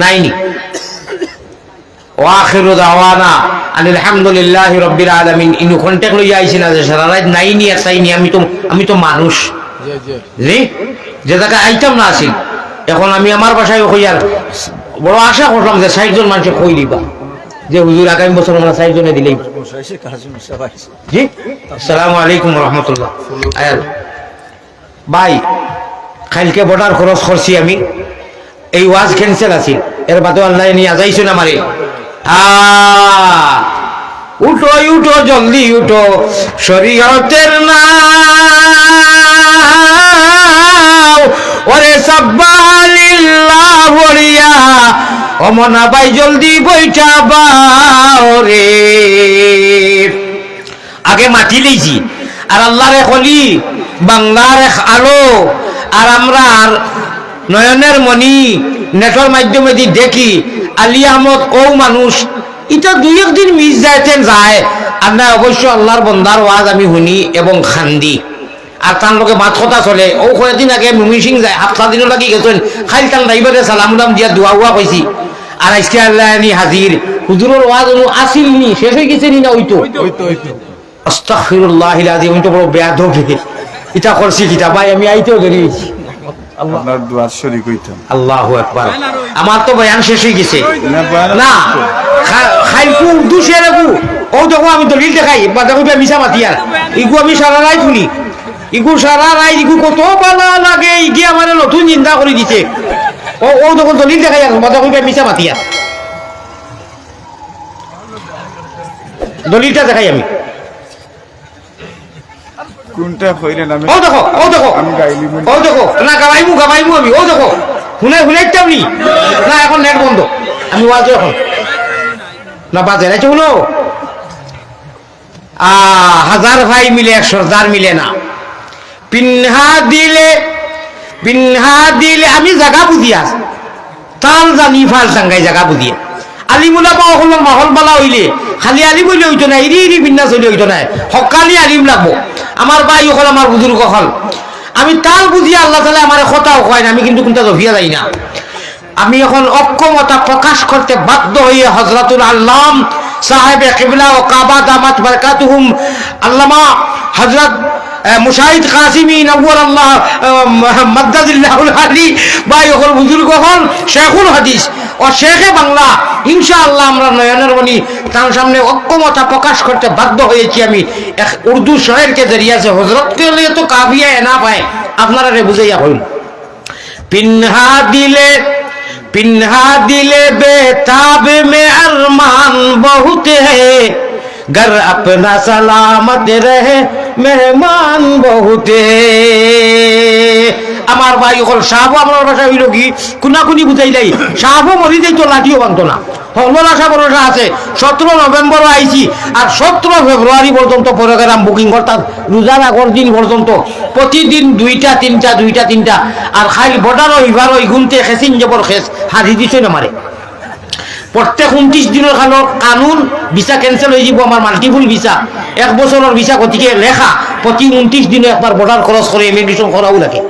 Speaker 2: নাইনি। ওয়াখিরু দাওয়ানা আলহামদুলিল্লাহি রাব্বিল আলামিন। ইনু কন্টাক্ট লইয়া আইছি না যে সারা রাত নাইনি আর চাইনি। আমি তো মানুষ জি, যে জায়গা আইতাম না আসি। এখন আমি আমার বাসায় কইয়ার বড় আশা করলাম যে 60 জন মানুষে কই দিবা যে হুজুর আগামী বছর আমরা 60 জনে দিলেই। জি, আসসালামু আলাইকুম রহমতুল্লাহ। ভাই কালকে বর্ডার খরচ করছি আমি, এই ওয়াজ ক্যান্সেল আছে, এর বাদে আল্লাহ নিয়ে যাইছো না মারে। উঠো উঠো জলদি উঠো শরীয়তের নাও ওরে সাব্বালিল্লাহ বলিয়া অমনা ভাই জলদি বইটা বাও রে। আগে মাটি লইছি আর আল্লাহরে খলি বাংলার আলো আর আমরা নয়নের মণি নেটর মাধ্যমে দি দেখি আলী আহমদ ও মানুষ এটা 2-1 দিন মিস যাইতেন যায় আর না অবশ্য আল্লাহর বন্দার ওয়াজ আমি শুনি এবং খান্দি আর তার লোকে মাত কথা চলে। ও কয়েকদিন আগে মুমিন সিং যায় 7 দিনও লাগি গেছেন খাইল তান ড্রাইভারে সালাম উলাম দিয়া দোয়া উয়া কইছি। আর আজকে আল্লাহ নি হাজির হুজুরের ওয়াজ আসিল নি শেষ হয়ে গেছে নি না ওইতো আস্তাগফিরুল্লাহিল আযীম। ওইতো বড় বেয়াদব এটা করছি কিতা ভাই আমি আইতেও দেরি হইছি।
Speaker 6: আপনার দোয়া শরীক হইতাম।
Speaker 2: আল্লাহু আকবার। আমার তো বয়ান শেষ হয়ে গেছে না খাইকু দুশের গু ও দেখো আমি দলিল দেখাই বা দেখো মিশা মাতিয়ার ইগু আমি সারা রাত শুনি ইগু সারা রাত ইগু কত ভালো লাগে ইগি আমার নতুন চিন্তা করে দিতে। ও দেখো দলিল দেখাই আর বা দেখো মিশা মাতিয়ার দলিলটা দেখাই আমি।
Speaker 6: কোনটা কইলেন আমি?
Speaker 2: ও দেখো
Speaker 6: আমি গাইলি
Speaker 2: ও দেখো না গাবাইমু আমি। ও দেখো শুনাইতাম নি না এখন নেট বন্ধ আমি ওয়াজ এখন না বাজে না শুনো। 1000 ভাই মিলে 1 সর্দার মিলে না। পিন্হা দিলে আমি জায়গা বুঝিয়া তাল জানি ফাল সাঙ্গাই জায়গা বুঝিয়া আলিমুলা পাওয়া হল মহল বালা হইলে খালি আলিম হইলে হইতো না ইরি বিন্যাস হইলে হইতো না সকালে আলিম লাগবো। আমার ভাই হল আমার বুজুর্গ হল আমি তাল বুঝিয়া আল্লাহ তাআলা আমার কথাও কয় না আমি কিন্তু কোনটা জফিয়া যাই না। আমি এখন অক্ষমতা প্রকাশ করতে বাধ্য হয়ে হযরতুল আল্লাম সাহেব কিবলা ও কাবা দামাত বারাকাতুহুম আল্লামা হযরত মুশাহিদ কাসিমি নওয়ারাল্লাহ মাদ্দাজিল্লাহুল আলী ভাই হল বুজুর্গ হল শেখুল হাদিস ও শেখে বাংলা ইনশাআল্লাহ আমরা নয়নের মণি তার সামনে অক্ষমতা প্রকাশ করতে বাধ্য হয়েছি। আমি এক উর্দু শহরকে জরিয়া সে হযরত কে লিয়ে তো কাফিয়া না পায় আপনারা রে বুঝাইয়া হইল। पिन्हा दिले बेताब में अरमान बहुत है घर अपना सलामत रहे मेहमान बहुत है। আমার ভাই হল সাহাবো আমার ভাষা হইল কি কুনাকুনি বুঝাইলাই সাহাবো মরি যাই তো লাঠিও বাঁধতো না হলমল আশা ভরসা আছে। 17 নভেম্বর আইছি আর 17 ফেব্রুয়ারি পর্যন্ত প্রোগ্রাম বুকিং করতাম রোজার আগর দিন পর্যন্ত প্রতিদিন 2টা 3টা আর খাইল বর্ডার ইভার ওই গুনতে খেসিন জবর খেস হাজি দিছই না মারে। প্রত্যেক 29 দিনের কানুন ভিসা ক্যান্সেল হয়ে যাব আমার মাল্টিপুল ভিসা 1 বছরের ভিসা গতিকে লেখা প্রতি 29 দিনে একবার বর্ডার ক্রস করে ইমিগ্রেশন করাও লাগে।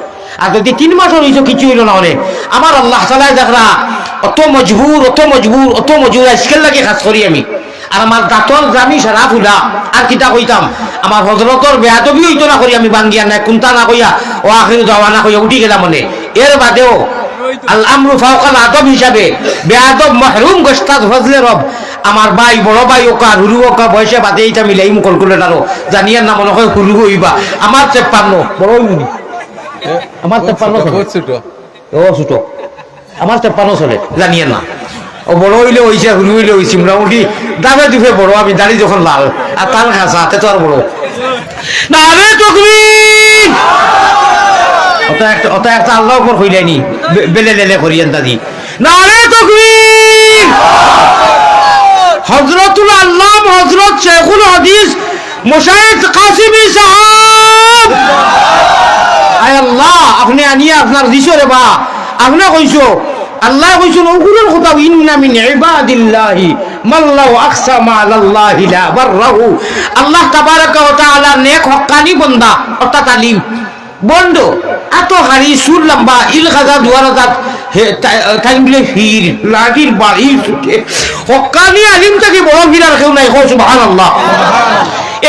Speaker 2: আর যদি 3 মাসের হইছো কিছু হইল না হলে আমার আল্লাহ তাআলা দেখরা অত মজবুর আজকাল লাগে খাস করি আমি আর আমার দাঁতর জামি সারা ফুলা আর কিতা কইতাম আমার হযরতর বেয়াদবি হইতো না করি আমি বাঙ্গিয়া না কোনটা না কইয়া ও আখির দাওয়ানা কইয়া উঠি গেলাম মনে। এর বাদেও আল আমরু ফাওকাল আদব হিসাবে বেয়াদব মাহরুম গোস্তাদ ফজলে রব আমার ভাই বড় ভাই ওকা হুরু ওকা বয়সে বাদে এইটা মিলাই মু ক্যালকুলেটরও জানিয়া না মনে হয় হুরু হইবা আমার 53 বড় হইনি আমার 53
Speaker 4: বহুত ছোট
Speaker 2: ও ছোট আমার 53 চলে জানিয়ে না ও বড় হইলে হয়েছে হুলু হইলে হয়েছি মোটামুটি দামে দুফে বড় আমি দাঁড়ি যখন লাল আর তার খাঁচা হাতে তো আর বড় না রে তকবীর অত একটা আল্লাহ উপর হইলেনি বেলে লেলে করিয়েন দাদি না রে তকবীর হযরতুল আল্লাম হযরত শেখুল হাদিস মুশাইখ কাসিমি সাহেব আয় আল্লাহ আপনি আনিয়া আপনার দিছো রে বা আপনি কইছো আল্লাহ কইছো ওগুলোর কথা ইন্না মিন ইবাদিল্লাহি মাল্লাহু আকসামা আলাল্লাহি লা বাররাহু আল্লাহ তাবারাকা ওয়া তাআলা নেক হক্কানি বান্দা অর্থাৎ আলিম বন্ধ এত হারি সুর লম্বা ইল খাজা দুয়ারাজাত টাইমলে ফির লাঠির বাড়ির ছুটে হক্কানি আলিম থেকে বড় ফিরার কেউ নাই সুবহানাল্লাহ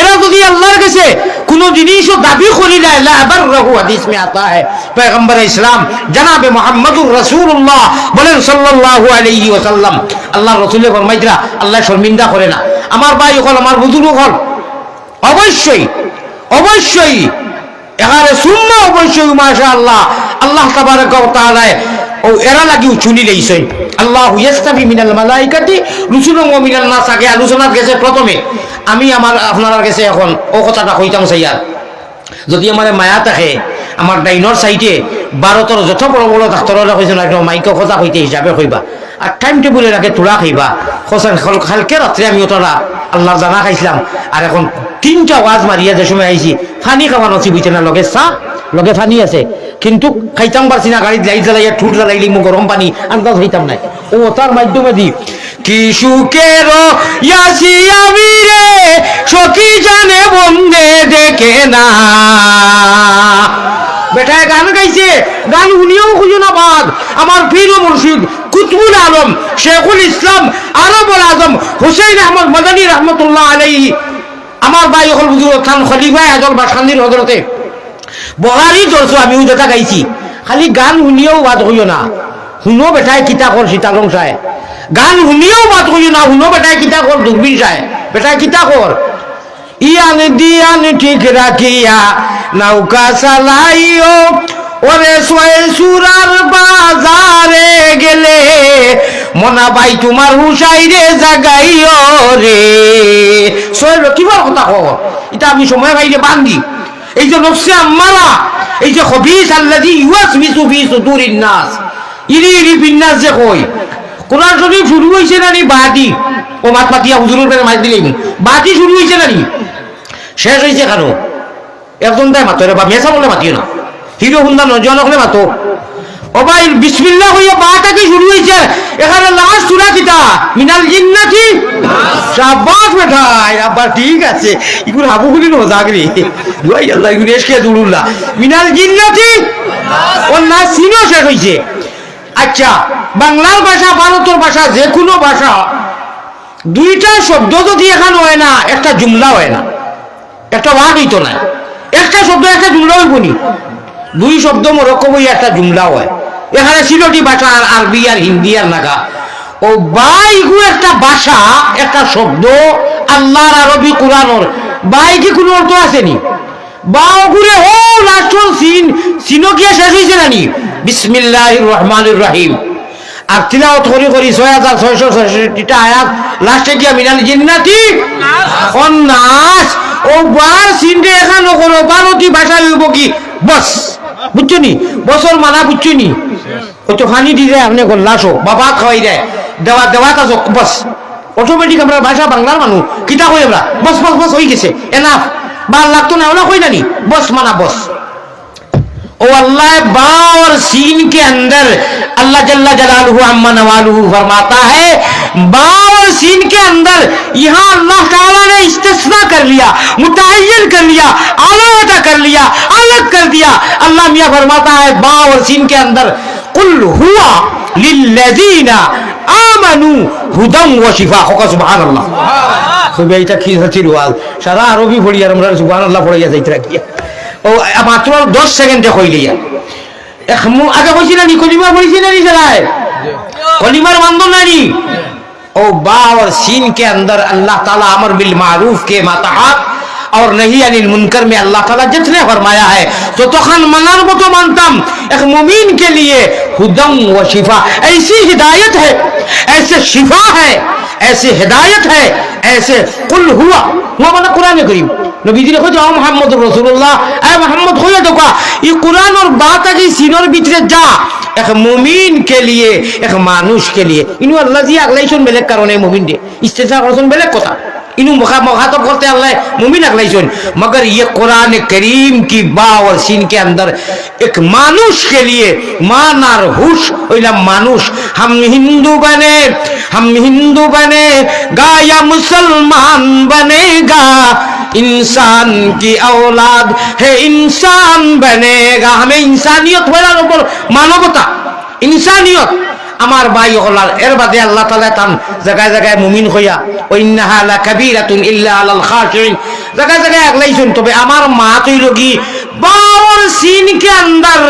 Speaker 2: এরা যদি আল্লাহর কাছে কোন জিনিসও দাবি করি না লা বাররাহু হাদিস মে আতা है पैगंबर इस्लाम जनाब মুহাম্মদুর রাসূলুল্লাহ বলেন সাল্লাল্লাহু আলাইহি ওয়াসাল্লাম আল্লাহর রাসূল ফরমাইতরা আল্লাহ শর্মিন্দা করে না আমার ভাই হল আমার বুজুর্গ হল অবশ্যই অবশ্যই এখানে সুন্নাহ অবশ্যই মাশাআল্লাহ আল্লাহ তাবারাক ওয়া তাআলা ও এরা লাগিও চুনি লইছেন আল্লাহু ইয়াস্তাফি মিনাল মালাইকাতি রুসুলুন ওয়া মিনান নাস আগে আলোচনা গেছে প্রথমে আমি আমার আপনার কাছে এখন ও কথাটা কইতাম সাইয়ার যদি আমার মায়া থাকে আমার ডাইনর সাইডে 12 যত বড় বড় ডাক্তাররা কইছেন একদম মাইকে কথা কইতে হিসাবে কইবা আর টাইম টেবিলে রাখে তোলা খাইবা হোসেন খালকে রাত্রে আমি ওটা আল্লাহর জানা খাইছিলাম আর এখন 3টা ওয়াজ মারিয়া যে সময় আইছি ফানি খাওয়া নসিব হইতে না লগে চা লগে ফানি আছে কিন্তু খাইতাম পারছি না গাড়ির লাইট জ্বালাইয়া ঠুট জ্বালাইলি মো গরম পানি আন্দাজ হইতাম না ও তার মাধ্যমে দি কি সুখের ইয়াসি আমি রে সখী জানে বন্দে দেখে না বেটায় গান গাইছে গান শুনিও খুঁজো না বাদ আমার পীর ও মুর্শিদ কুতুবুল আলম শেখুল ইসলাম আরবুল আজম হুসাইন আহমদ মাদানী রহমতুল্লাহ আলাইহি আমার ভাই হল বুজুর্গ খান খলিফা আজল বাসান্দির হযরতে বহারি দর্শ আমি যেটা গাইছি খালি গান শুনিও বাদ হইও না শুনো বেটায় কিতা কর সীতালং চায় গান শুনিও বাদ হইও না শুনো বেটায় কিতা কর দূরবীন চায় বেটায় কিতা কর ইয়ান দিয়ান ঠিক রাখিয়া নৌকা চালাইও ওরে সোয়ে সুরার বাজারে গেলে মনা ভাই তোমার হুসাইরে জাগাইও রে সোয়ে কিবার কথা কর এটা আমি সময় ভাইরে বান্ধি এই যে নফসে আম্মারা এই যে খবিস আল্লাযী ইউসবিসু ফি সুদুরিন নাস ইরি ইরি বিন্নাস যে কই কোরআন শরীফ শুরু হইছে নানি বাদি ও মাত পাতিয়া হুজুরের পরে মাইক দিলেই বাদি শুরু হইছে নানি শেষ হইছে কেন একজন তাই মাতো রে বা মেসা বলে মাতিও না হিরো হুন্দা নজন হলে মাতো ও ভাই বিসমিল্লাহ হইয়া বাটা কি শুরু হইছে এখানে লাস্ট সূরা কিতা মিনাল জিন্নাতি শাবাশ বেটা আবার ঠিক আছে ইগুর হাবু গুলি নো জাগরি দুই আল্লাহ ইগুর এসকে দুলুল্লাহ মিনাল জিন্নাতি ও না সিনো শেষ হইছে আচ্ছা বাংলার ভাষা ভারতের ভাষা যে কোনো ভাষা দুইটা শব্দ যদি এখানে হয় না একটা জুমলা হয় না একটা ওয়ার্ড হইতো না একটা শব্দ একটা জুমলা হইব নি দুই শব্দ মরক্কব হইয়া একটা জুমলা হয় এখানে সিলটি ভাষা আর আরবি আর হিন্দি আর নাগা ও বাইগু একটা ভাষা একটা শব্দ আল্লাহর আরবি কোরআনের বাই কি কোনো অর্থ আসেনি বাও ঘুরে ও লাস্টর সিন সিনকিয়া শেষ হইছে নানি বিসমিল্লাহির রহমানির রহিম আর তিলাওয়াত করি করি 6666টা আয়াত লাস্টে গিয়া মিনাল জিন্নাতি ওয়ান নাস ও বার সিনরে এখানে করো ভারতী ভাষা হইব কি বস বুঝছো নি বছর মানা বুঝছো নি ও তো ফানি দিয়ে আপনি গল্লাসো বাবা খাওয়াই দেয় দেওয়া দেওয়া কাজ বস অটোমেটিক আমরা ভাষা বাংলার মানুষ কিতা কই আমরা বস বস বস হয়ে গেছে এনাফ ভাল লাগতো না ওলা কই নানি বস মানা বস ओ अल्लाह बा और सीन के अंदर अल्लाह जल्ला जलालुहु अम्मा नवालुहु फरमाता है बा और सीन के अंदर यहाँ अल्लाह ताला ने इस्तिस्ना कर लिया मुतअय्यन कर लिया आलादा कर लिया अलग कर दिया अल्लाह मियां फरमाता है बा और सीन के अंदर कुल हुआ लिल्लज़ीना आमनू हुदम व शिफा होगा सुभान अल्लाह सुबह इता की सच्ची रुआल सारा अरबी पढ़ी আর আমরা সুবহান আল্লাহ পড়িয়া যাইতে রাখি ও মাত্র 10 সেকেন্ডে কইলিয়া আগে কইছি না নি কলিমা পড়িছি না নি জানায় कलिमार मानदंड नहीं ओ बा और सीन के अंदर अल्लाह ताला अमर बिल मारूफ के मातहत और नहीं अनिल मुनकर में अल्लाह ताला जितने फरमाया है तो तखन मनार मतो मानतम एक मुमीन के लिए हुदम व शिफा ऐसी हिदायत है ऐसे शिफा है ऐसे हिदायत है ऐसे कुल हुआ माना कुरान करीम नबी जी ने कहा जाओ मोहम्मद रसूलुल्लाह ए मोहम्मद हो तो का ये कुरान और बात है कि सीनोर भीतरे जा एक मुमीन के लिए एक मानुष के लिए इनु अल्लाह जी अगलाइशन बेलेग कारणे मुमीन दे इस्तेजा करसन बेलेग কথা इनु मुखातब करते अल्लाह मुमीन अगलाइशन मगर ये कुरान करीम की बा और सीन के अंदर एक मानुष के लिए मान और हुश ओइला मानुष हम हिंदू बने गा या मुसलमान बनेगा इंसान की औलाद है इंसान बनेगा हमें इंसानियत होलार ऊपर मानवता इंसानियत আমার ভাই হলার এর বাদে আল্লাহ তাআলা তান জায়গায় জায়গায় মুমিন হইয়া ও ইন্নাহা লাকাবীরাতুন ইল্লা আলাল খাশিন জায়গায় জায়গায় আগলাইছেন তবে আমার মা তুই লগি বাওর সিন के अंदर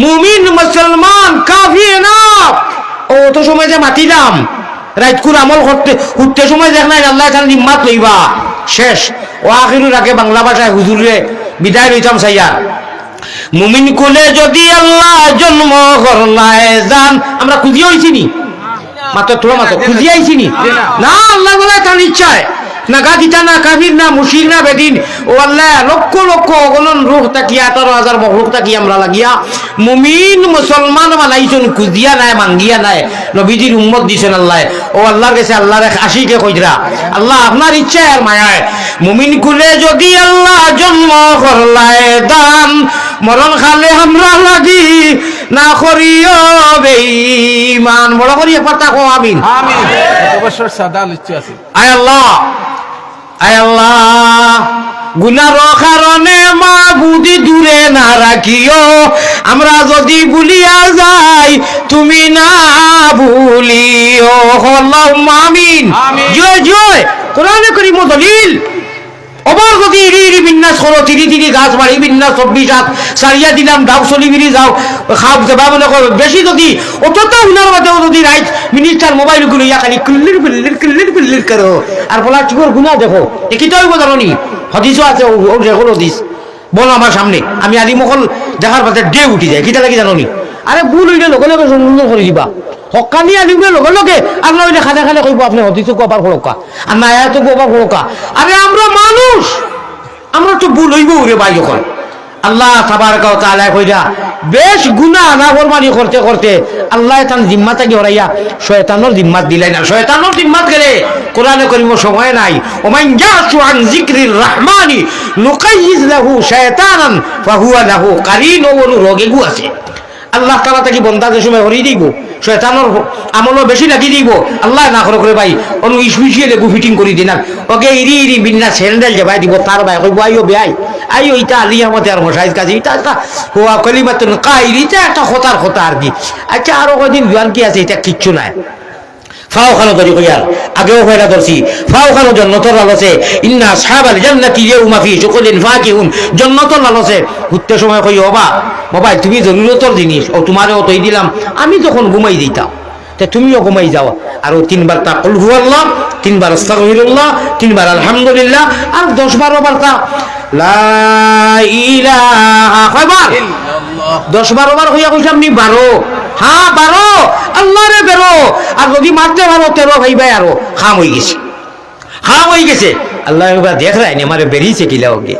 Speaker 2: মুমিন মুসলমান কাফি না ও তো সময় যে মাতিলাম রাত কুর আমল করতে উঠতে সময় দেখ না আল্লাহ তাআলা নিম্মাত লইবা শেষ ও আখিরুর আগে বাংলা ভাষায় হুজুরে বিদায় লইতাম সাইয়া মুমিন কুলে যদি আল্লাহ জন্ম করলায় জান আমরা খুঁজি হইছিনি মাত্র তোরা মাত্র খুঁজি আইছিনি না আল্লাহ বলে তার ইচ্ছায় না গাদিতা না কাফির না মুশরিক না বেদিন ও আল্লাহ লক্ষ লক্ষ অগণন রূহ তাকিয়া 18,000 মখলুক তাকিয়া আমরা লাগিয়া মুমিন মুসলমান বানাইছেন খুঁজিয়া নাই মাঙ্গিয়া নাই নবীজির উম্মত দিছেন আল্লাহ ও আল্লাহর কাছে আল্লাহর আশিকে কইরা আল্লাহ আপনার ইচ্ছা আর মায়ায় মুমিন কুলে যদি আল্লাহ জন্ম করলায় দান মরণ খালে আমরা লাগি না করিও বেঈমান বড় করি একবার তাকো আমিন
Speaker 4: আমিন অবশ্যই সাদা লিচু আছে
Speaker 2: আয় আল্লাহ গুনার কারণে মা বুদ্ধি দূরে না রাখিও আমরা যদি ভুলিয়া যাই তুমি না ভুলিও আল্লাহুম্মা আমিন জয় জয় কোরআনে কারীম দলিল অবার যদি ইরি বিন্যাস করো তিরি গাছ বাড়ি বিন্যাস 24 হাত সারিয়া দিলাম দাও চলি বিরি যাও খাও যাবা মনে করো বেশি যদি অতটা উনার মধ্যেও যদি রাইট মিনিস্টার মোবাইল গুলো ইয়া খালি কুল্লির করো আর বলা চুকর গুনাহ দেখো একিটাই হইব জানি হাদিসও আছে ও দেখো হাদিস বল আমার সামনে আমি আলী মহল দেখার পথে ডে উঠি যায় কিটা লাগি জানি আরে ভুল হইলে লগে লগে সুন্দর করে দিবা হকানি আলিমে লগে লগে আল্লাহ হইলে খানে খানে কইব আপনি হদিস কবার ফরকা আর না আয়াত কবার ফরকা আরে আমরা মানুষ আমরা তো ভুল হইব রে ভাই যখন আল্লাহ তাবারক ওয়া তাআলা কইরা বেশ গুনাহ নাফরমানি করতে করতে আল্লাহ তান জিম্মাতা কি হরাইয়া শয়তানের জিম্মাত দিলাই না শয়তানের জিম্মাত গেলে কোরআনে কারীম সময় নাই ওমান জাসু আন যিকরির রহমানি নুকাইয়িজ লাহু শায়তানান ফাহুয়া লাহু কারিন ও রোগে গু আছে আল্লাহ তাআলা তাকে বন্দা যে সময় হরি দিব শয়তানের আমলও বেশি লাগি দিব আল্লাহ না করে ভাই অনু ইসুইয়ে লেগু ফিটিং করি দিনা ওকে ইরি বিন্না স্যান্ডেল জবাই দিব তার ভাই কইব আইও বেআই আইও ইটা আলিয়া মতে আর মশাইজ কাজে ইটা হুয়া কালিমাতুন কাইরিটা একটা খতার আর কি আচ্ছা আরো কদিন জোয়ান কি আছে এটা কিচ্ছু নাই ফাও খানো ধরি কইয়ার আগেও কইরা ধরছি ফাও খানো জান্নাতের লালসে ইন্না আসহাবাল জান্নাতি ইয়াউমা ফি শুকুলিন ফাকিহুন জান্নাতের লালসে ঘুরতে সময় কই বাবা তুমি জরুরতর জিনিস ও তোমারও তৈ দিলাম আমি যখন ঘুমাই দিতাম তে তুমিও ঘুমাই যাও আর 3 বার তাকুল হুয়াল্লাহ 3 বার আস্তাগফিরুল্লাহ 3 বার আলহামদুলিল্লাহ আর 10-12 বার তা লা ইলাহা কয়বার ইল্লাল্লাহ 10-12 বার হইয়া কইছাম নি 12 হ্যাঁ 12 আল্লাহ রে বেরো আর যদি মারতে পারো 13 ভাই ভাই আরো খাম হয়ে গেছে আল্লাহ এবার দেখ রাই আমারে বেরিয়েছে কিলা ওকে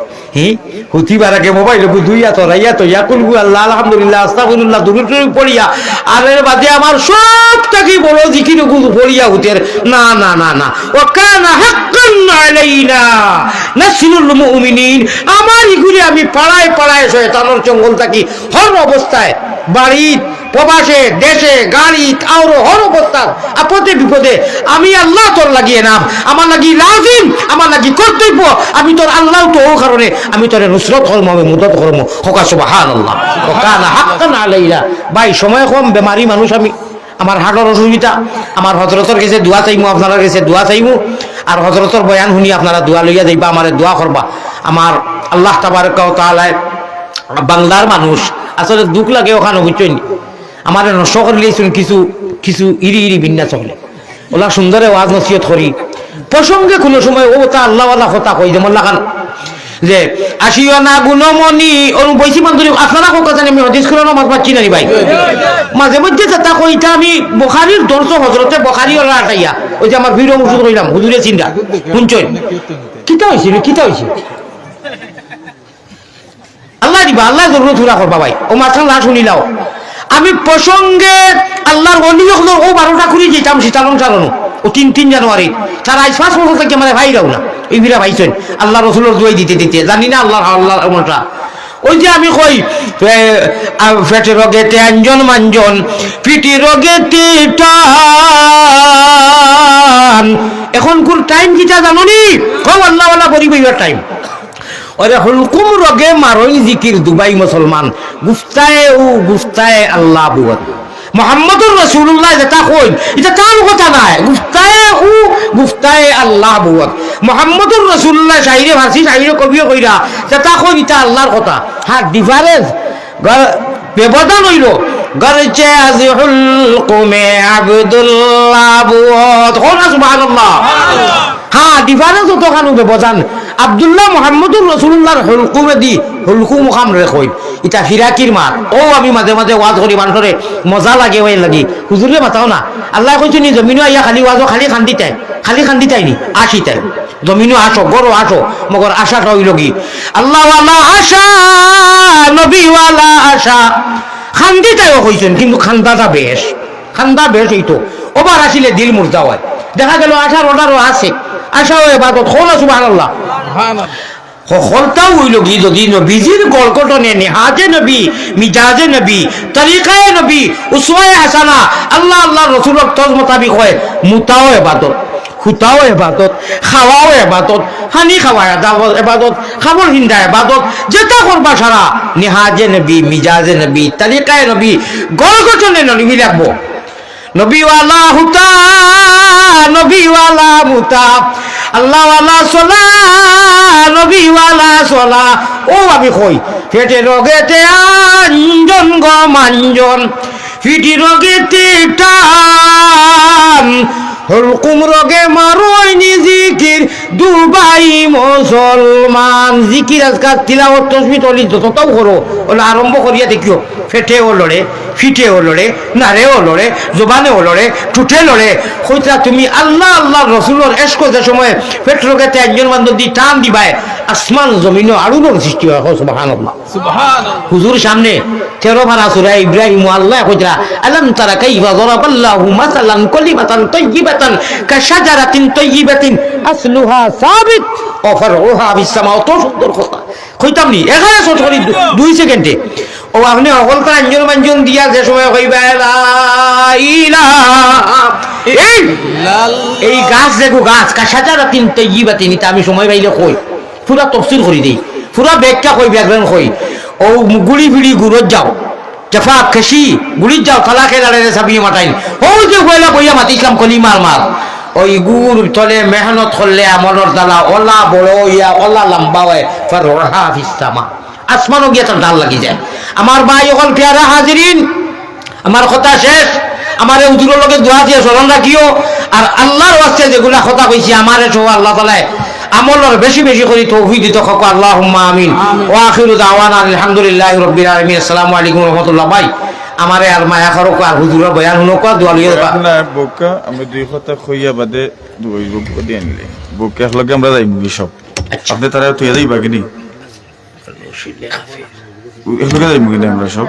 Speaker 2: হুতি বারাকে মোবাইল দুইয়া তো রাইয়া তো ইয়াকুল আল্লাহ আলহামদুলিল্লাহ আস্তাগফিরুল্লাহ দুরূদ পড়িয়া আর এর বাদে আমার সবটাকে বড় জিকির পড়িয়া হুতের না ও কানা হাক্কান আলাইনা নাসরুল মুমিনিন আমার ইগুলি আমি পাড়ায় শয়তানের জঙ্গল থাকি হর অবস্থায় বাড়ি প্রবাসে দেশে গাড়ি আর হর অবস্থার আপদে বিপদে আমি আল্লাহ তোর লাগিয়ে নাম আমার লাগি লাজিম আমার লাগি কর্তব্য আমি তোর আল্লাহ তো ও কারণে আমি তোর নুসরত কর্ম আমি মুদত কর্ম হকা সুবহানাল্লাহ ওয়া কানা হাক্কান আলাইনা ভাই সময় কম বেমারি মানুষ আমি আমার হার্টের অসুবিধা আমার হযরতের কাছে দোয়া চাইমু আপনাদের কাছে দোয়া চাইমু আর হযরতের বয়ান শুনি আপনারা দোয়া লইয়া যাইবা আমারে দোয়া করবা আমার আল্লাহ তাবারক ওয়া তাআলা বাংলার মানুষ আসলে দুঃখ লাগে ওখানে বুঝছেন আমার নষ্ট করে লিয়েছেন কিছু ইরি বিন্যাস হলে ওলা সুন্দরে ওয়াজ নসিহত করি প্রসঙ্গে কোনো সময় ও তা আল্লাহওয়ালা কথা কই যেমন লাগান যে আসিও না গুণমণি ওর বৈশি বান্ধবী আপনারা কথা জানি আমি হদিস করে নামাজ পাচ্ছি না ভাই মাঝে মধ্যে যেটা কইটা আমি বখারির দর্শক হজরতে বখারি ওরা আটাইয়া ওই যে আমার ভিড় মুসুদ কইলাম হুজুরে চিন্তা শুনছই কিতা হয়েছে আল্লাহ দিবা আল্লাহ জরুরত পুরা করবা ভাই ও মাথা না শুনিলাও আমি প্রসঙ্গে আল্লাহর অলি হলো ও 12টা করে যেতাম সীতালন চালানো ও 3 জানুয়ারি তার আজ 5 বছর থেকে মানে ভাইরাও না এই বিরা ভাইছেন আল্লাহ রসুলের দোয়াই দিতে জানি না আল্লাহ মনটা ওই যে আমি কই ফেটে রোগেতে আঞ্জন মাঞ্জন ফিটি রোগেতে টান এখন কোন টাইম কিটা জানো নি কও আল্লাহওয়ালা পরিবেশের টাইম ওরে হুলকুম রগে মারই জিকির দুবাই মুসলমান গুফতায়ে আল্লাহ বুয়াত মুহাম্মদুর রাসূলুল্লাহ যেটা কই এটা তার কথা নাই গুফতায়ে আল্লাহ বুয়াত মুহাম্মদুর রাসূলুল্লাহ শাইরে ফারসি শাইরে কবিও কইরা যেটা কই এটা আল্লাহর কথা হ্যাঁ ডিফারেন্স ব্যবধান হইল গরচে আজি হুলকুমে আব্দুল্লাহ বুয়াত কোনা সুবহানাল্লাহ হ্যাঁ ডিফারেন্স তো কানু ব্যবধান আব্দুল্লাহ মুহাম্মদুর রাসূলুল্লাহর হুলকুমে দি হুলকুম খাম রে কই এটা ফিরাকির মাত ও আমি মাঝে মাঝে ওয়াজ করি মানুষরে মজা লাগে ওই লাগি হুজুরে মাতাও না আল্লাহ কইছে নি জমিনো আইয়া খালি ওয়াজ খালি খান্দিতাই নি আসিতাই জমিনো আসো গরো আসো মগর আশাটা হইল কি আল্লাহ ওয়ালা আশা নবী ওয়ালা আশা খান্দিতাইও কইছেন কিন্তু খান্দা বেশ এইতো ওবার আসিলে দিল মুর্দা হয় দেখা গেল আশার অর্ডারও আছে আশা হয়ে বাদত খোলা সুবহানাল্লাহ হলতাও হইল কি যদি নবীজির গলকটনে নেহাজে নবী মিজাজে নবী তরিকায়ে নবী উসওয়ায়ে হাসানা আল্লাহ রাসূলের তজ মোতাবিক হয় মুতাও ইবাদত খুতাও ইবাদত খাওয়াও ইবাদত হানি খাওয়া ইবাদত খাবর হিন্দা ইবাদত যেটা করবা সারা নেহাজে নবী মিজাজে নবী তরিকায়ে নবী গলকটনে নবী রাখবো নবীওয়ালা হুতা নবীওয়ালা মুতা আল্লাহওয়ালা সলা নবীওয়ালা সলা ও আমি কই পেটে রোগেতে আঞ্জন গো মাঞ্জন ফিটি রোগেতে টান হুলকুম রোগে মারোই নি জিকির দুবাই মুসলমান জিকির আজকাল তিলাওয়াত তাসবিহ তলি যতটাও করো ওলা আরম্ভ করিয়া দেখিও ফেটেও লড়ে ফিটেও লড়ে নারেও লড়ে জবানেও লড়ে ঠুটে লড়ে কইতা তুমি আল্লাহ রসুলের এশক যে সময় পেট রোগেতে একজন বান্ধব দি টান দিবায় আসমান জমিন আড়ুনোর সৃষ্টি হয় সুবহানাল্লাহ হুজুর সামনে 13 পারা সূরা ইব্রাহিম আল্লাহ কইতা আলাম তারা কাইফা যারাবাল্লাহু মাসালান কালিমাতান তাইয়িবাতান কাশাজারাতিন তাইয়িবাতিন আসলুহা সাবিত ওয়া ফারউহা ফিস সামা তো সুন্দর কথা কইতাম নি এখানে ছোট করি 2 সেকেন্ডে ও আপনি অকলতা আঞ্জন মাঞ্জন দিয়া যে সময় কইবা লা ইলাহা এই গাছ দেখো গাছ কাশাজারাতিন তাইয়িবাতিন এটা আমি সময় পাইলে কই পুরা তফসির করে দেই পুরা ব্যাখ্যা কই ব্যাকরণ কই ও গুড়ি ফিড়ি গুড়ত যাও জফা খেসি গুড়িত যাও খালা খেলারে সাবিয়ে মাটাইন ও যে কইলা কইয়া মাতিছিলাম কলিমার মাল ওই গুড় তলে মেহনত করলে আমলর দালা ওলা বড় ইয়া ওলা লম্বা হয় ফারহা ফিস সামা আসমানও গিয়ে তার ডাল লাগি যায় আমার ভাই ওখান পেয়ারা হাজিরিন আমার কথা শেষ আমার হুজুরের লগে দোয়া দিয়ে স্মরণ রাখিও আর আল্লাহর ওয়াস্তে যেগুলা কথা কইছি আমারে সহ আল্লাহ তাআলা আমলর বেশি করে তৌফিক দিতে হোক আল্লাহুম্মা আমিন ওয়া আখিরু দাওয়ানা আলহামদুলিল্লাহি রাব্বিল আলামিন আসসালামু আলাইকুম ওয়া রাহমাতুল্লাহ ভাই আমারে আর মায়া করো আর হুজুরের বয়ান শুনো কো দোয়া লিয়ে
Speaker 6: না বোকা আমি দুই কথা কইয়া বাদে দুই রূপ দিয়ে আনলে বোকা লগে আমরা যাই মুগি সব আপনি তারা তুই যাই বাগিনি এগুলো যাই মুগি আমরা সব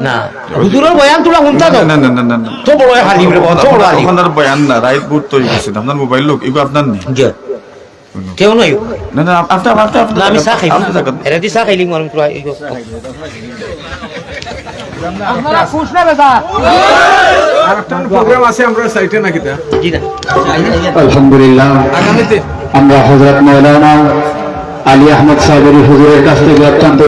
Speaker 2: না হুজুরের বয়ান তোরা শুনতা দাও
Speaker 6: না
Speaker 2: তো বড় হালিম রে বড় হালিম
Speaker 6: আপনার বয়ান না রাইট বুট তৈরি করছে আপনার মোবাইল লোক এগুলো আপনার নেই
Speaker 2: জি কেউ নাই
Speaker 6: না আপনি
Speaker 2: আমি চা খাই এরা দি চা খাইলি মরম তোরা আপনারা খুশ না বেটা
Speaker 4: আর একটা প্রোগ্রাম আছে আমরা সাইটে নাকি তা
Speaker 2: জি না
Speaker 5: আলহামদুলিল্লাহ
Speaker 4: আগামীতে
Speaker 5: আমরা হযরত মাওলানা আলী আহমদ সাহেবের হুজুরের কাছ থেকে অত্যন্ত